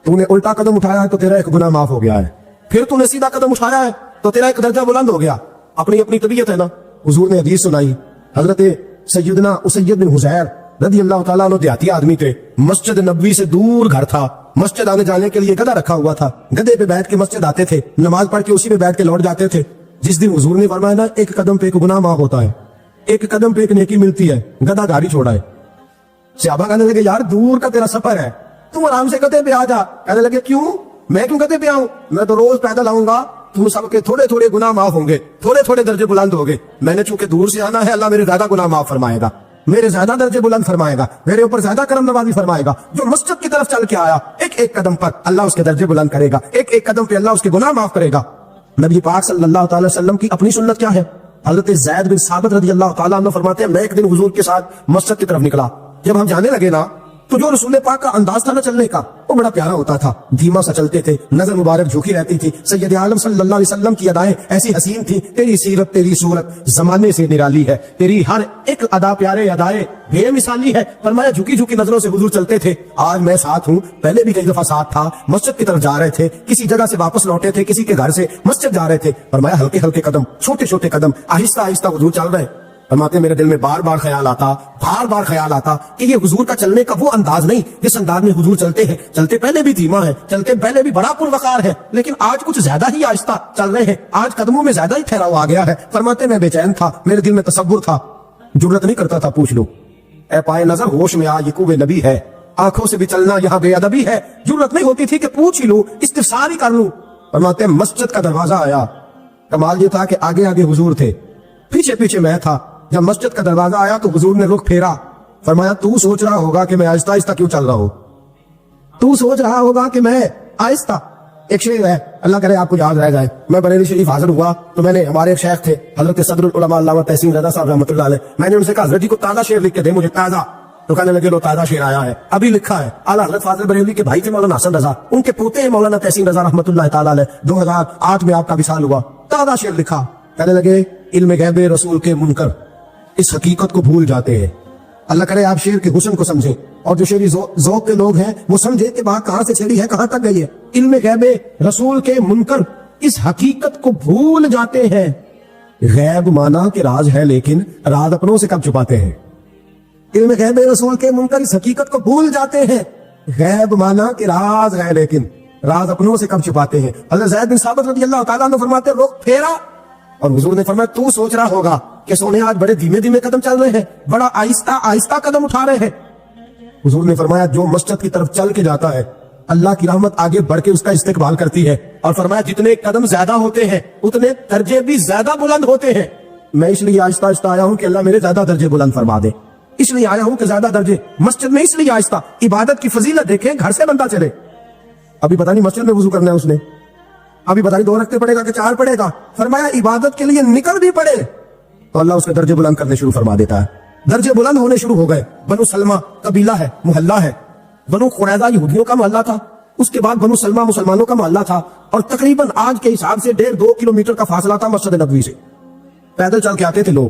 تو نے الٹا قدم اٹھایا ہے تو تیرا ایک گناہ معاف ہو گیا ہے، پھر تو نے سیدھا قدم اٹھایا ہے تو تیرا ایک درجہ بلند ہو گیا۔ اپنی اپنی طبیعت ہے نا، حضور نے حدیث سنائی، حضرت سیدنا اسید بن حذیر رضی اللہ تعالیٰ عنہ دیہاتی آدمی تھے، مسجد نبوی سے دور گھر تھا، مسجد آنے جانے کے لیے گدھا رکھا ہوا تھا، گدھے پہ بیٹھ کے مسجد آتے تھے، نماز پڑھ کے اسی میں بیٹھ کے لوٹ جاتے تھے۔ جس دن حضور نے فرمایا نا ایک قدم پہ ایک گناہ معاف ہوتا ہے، ایک قدم پہ ایک نیکی ملتی ہے، گدھا گاڑی چھوڑا ہے۔ صحابہ کہنے لگے یار دور کا تیرا سفر ہے، تم آرام سے گدھے پہ آ جا۔ کہنے لگے کیوں، میں کیوں گدھے پہ آؤں، میں تو روز پیدل آؤں گا، تم سب کے تھوڑے تھوڑے گناہ معاف ہوں گے، تھوڑے تھوڑے درجے بلند ہوں گے، میں نے چونکہ دور سے آنا ہے، اللہ میرے زیادہ گناہ معاف فرمائے گا، میرے زیادہ درجے بلند فرمائے گا، میرے اوپر زیادہ کرم نوازی فرمائے گا۔ جو مسجد کی طرف چل کے آیا ایک ایک قدم پر اللہ اس کے درجے بلند کرے گا، ایک ایک قدم پہ اللہ اس کے گناہ معاف کرے گا۔ نبی پاک صلی اللہ تعالی وسلم کی اپنی سنت کیا ہے؟ حضرت زید بن ثابت رضی اللہ تعالیٰ عنہ فرماتے ہیں میں ایک دن حضور کے ساتھ مسجد کی طرف نکلا، جب ہم جانے لگے نا تو جو رسول پاک کا انداز تھا نا چلنے کا وہ بڑا پیارا ہوتا تھا، دھیما سا چلتے تھے، نظر مبارک جھکی رہتی تھی۔ سید عالم صلی اللہ علیہ وسلم کی ادائیں ایسی حسین تھی، تیری سیرت تیری صورت زمانے سے نرالی ہے، تیری ہر ایک ادا پیارے ادائیں بے مثالی ہے۔ فرمایا جھکی جھکی نظروں سے حضور چلتے تھے، آج میں ساتھ ہوں، پہلے بھی کئی دفعہ ساتھ تھا، مسجد کی طرف جا رہے تھے، کسی جگہ سے واپس لوٹے تھے، کسی کے گھر سے مسجد جا رہے تھے، فرمایا ہلکے ہلکے قدم، چھوٹے چھوٹے قدم، آہستہ آہستہ حضور چل رہے۔ فرماتے میرے دل میں بار بار خیال آتا کہ یہ حضور کا چلنے کا وہ انداز نہیں جس انداز میں حضور چلتے ہیں، چلتے پہلے بھی دھیما ہے، چلتے پہلے بھی بڑا پروقار ہے، لیکن آج کچھ زیادہ ہی آہستہ چل رہے ہیں، آج قدموں میں زیادہ ہی ٹھہراؤ آ گیا ہے۔ فرماتے میں بے چین تھا، میرے دل میں تصور تھا، جرت نہیں کرتا تھا پوچھ لو، اے پائے نظر ہوش میں آ یہ کوے نبی ہے، آنکھوں سے بھی چلنا یہاں بے ادبی ہے، جرت نہیں ہوتی تھی کہ پوچھ ہی لوں، استفسار ہی کر لوں۔ فرماتے مسجد کا دروازہ آیا، کمال یہ تھا کہ آگے آگے حضور تھے، پیچھے پیچھے میں تھا۔ جب مسجد کا دروازہ آیا تو حضور نے رخ پھیرا، فرمایا تو سوچ رہا ہوگا کہ میں آہستہ آہستہ کیوں چل رہا ہوں، تو سوچ رہا ہوگا کہ میں آہستہ۔ ایک شعر ہے، اللہ کرے آپ کو یاد رہ جائے، میں بریلی شریف حاضر ہوا تو میں نے، ہمارے ایک شیخ تھے حضرت صدر العلماء علامہ تحسین رضا صاحب رحمۃ اللہ علیہ، میں نے ان سے کہا حضرت جی کو تازہ شعر لکھ کے دے مجھے، تازہ۔ تو کہنے لگے لو تازہ شعر آیا ہے، ابھی لکھا ہے، اعلیٰ حضرت فاضل بریلوی کے بھائی تھے مولانا حسن رضا، ان کے پوتے ہیں مولانا تحسین رضا رحمۃ اللہ تعالیٰ علیہ، 2008 میں آپ کا وصال ہوا، تازہ شعر لکھا۔ کہنے لگے علم غیب رسول کے منکر اس حقیقت کو بھول جاتے ہیں، اللہ کرے آپ شعر کے حسن کو سمجھیں، اور جو شعری ذوق کے لوگ ہیں وہ سمجھے کہ بات کہاں سے چھڑی ہے کہاں تک گئی ہے۔ علم غیب رسول کے منکر اس حقیقت کو بھول جاتے ہیں، غیب مانا کہ راز ہے لیکن راز اپنوں سے کب چھپاتے ہیں۔ علم غیب رسول کے منکر اس حقیقت کو بھول جاتے ہیں، غیب مانا کہ راز ہے لیکن راز اپنوں سے کب چھپاتے ہیں۔ حضرت زید بن ثابت رضی اللہ تعالیٰ عنہ فرماتے رخ پھیرا اور حضور نے فرمایا تو سوچ رہا ہوگا کہ سونے آج بڑے دھیمے دھیمے قدم چل رہے ہیں، بڑا آہستہ آہستہ قدم اٹھا رہے ہیں۔ حضور نے فرمایا جو مسجد کی طرف چل کے جاتا ہے اللہ کی رحمت آگے بڑھ کے اس کا استقبال کرتی ہے، اور فرمایا جتنے قدم زیادہ ہوتے ہیں اتنے درجے بھی زیادہ بلند ہوتے ہیں۔ میں اس لیے آہستہ آہستہ آیا ہوں کہ اللہ میرے زیادہ درجے بلند فرما دے، اس لیے آیا ہوں کہ زیادہ درجے مسجد میں، اس لیے آہستہ۔ عبادت کی فضیلت دیکھیں، گھر سے بندہ چلے، ابھی پتہ نہیں مسجد میں وضو کرنا ہے اس نے، ابھی پتہ نہیں 2 رکعتیں پڑھے گا کہ 4 پڑھے گا، فرمایا عبادت کے لیے نکل بھی پڑے تو اللہ اس کے درجے بلند کرنے شروع فرما دیتا ہے۔ درجے بلند ہونے شروع ہو گئے۔ بنو سلمہ قبیلہ ہے، محلہ ہے، بنو قریظہ یہودیوں کا محلہ تھا، اس کے بعد بنو سلمہ مسلمانوں کا محلہ تھا، اور تقریباً آج کے حساب سے 1.5-2 کلومیٹر کا فاصلہ تھا مسجد نبوی سے۔ پیدل چل کے آتے تھے لوگ،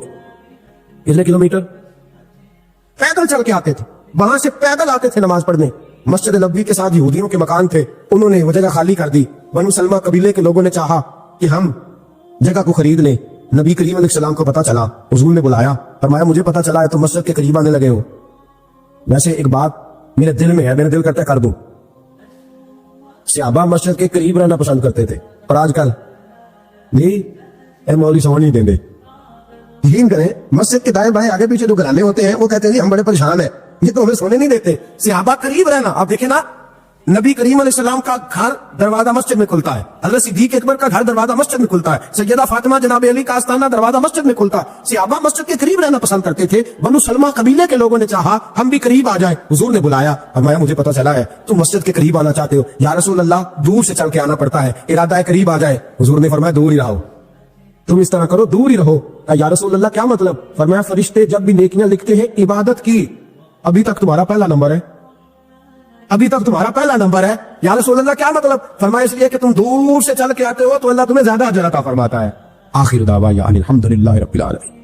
کتنے کلومیٹر پیدل چل کے آتے تھے، وہاں سے پیدل آتے تھے نماز پڑھنے۔ مسجد نبوی کے ساتھ یہودیوں کے مکان تھے، انہوں نے وہ جگہ خالی کر دی۔ بنو سلمہ قبیلے کے لوگوں نے چاہا کہ ہم جگہ کو خرید لیں، نبی کریم علیہ السلام کو پتا چلا، حضور نے بلایا، فرمایا مجھے پتا چلا ہے تو مسجد کے قریب آنے لگے ہو، ویسے ایک بات میرے دل میں ہے، میرے دل کرتا ہے کر دوں۔ صحابہ مسجد کے قریب رہنا پسند کرتے تھے، اور آج کل جی اے مولوی سمجھ نہیں دیں گے، یقین کریں مسجد کے دائیں بائیں آگے پیچھے جو گھرانے ہوتے ہیں وہ کہتے ہیں جی ہم بڑے پریشان ہیں، یہ تو ہمیں سونے نہیں دیتے۔ صحابہ قریب رہنا، آپ دیکھیں نا نبی کریم علیہ السلام کا گھر دروازہ مسجد میں کھلتا ہے، حضرت صدیق اکبر کا گھر دروازہ مسجد میں کھلتا ہے، سیدہ فاطمہ جناب علی کا آستانہ دروازہ مسجد میں کھلتا ہے۔ صحابہ مسجد کے قریب رہنا پسند کرتے تھے۔ بنو سلمہ قبیلے کے لوگوں نے چاہا ہم بھی قریب آ جائیں، حضور نے بلایا، فرمایا مجھے پتہ چلا ہے تم مسجد کے قریب آنا چاہتے ہو، یا رسول اللہ دور سے چل کے آنا پڑتا ہے، ارادہ ہے قریب آ جائے۔ حضور نے فرمایا دور ہی رہو، تم اس طرح کرو دور ہی رہو۔ یا رسول اللہ کیا مطلب؟ فرمایا فرشتے جب بھی نیکیاں لکھتے ہیں عبادت کی، ابھی تک تمہارا پہلا نمبر ہے، ابھی تک تمہارا پہلا نمبر ہے۔ یا رسول اللہ کیا مطلب؟ فرمایا اس لیے کہ تم دور سے چل کے آتے ہو تو اللہ تمہیں زیادہ اجر عطا فرماتا ہے۔ آخر دعوانا ان الحمد للہ رب العالمین۔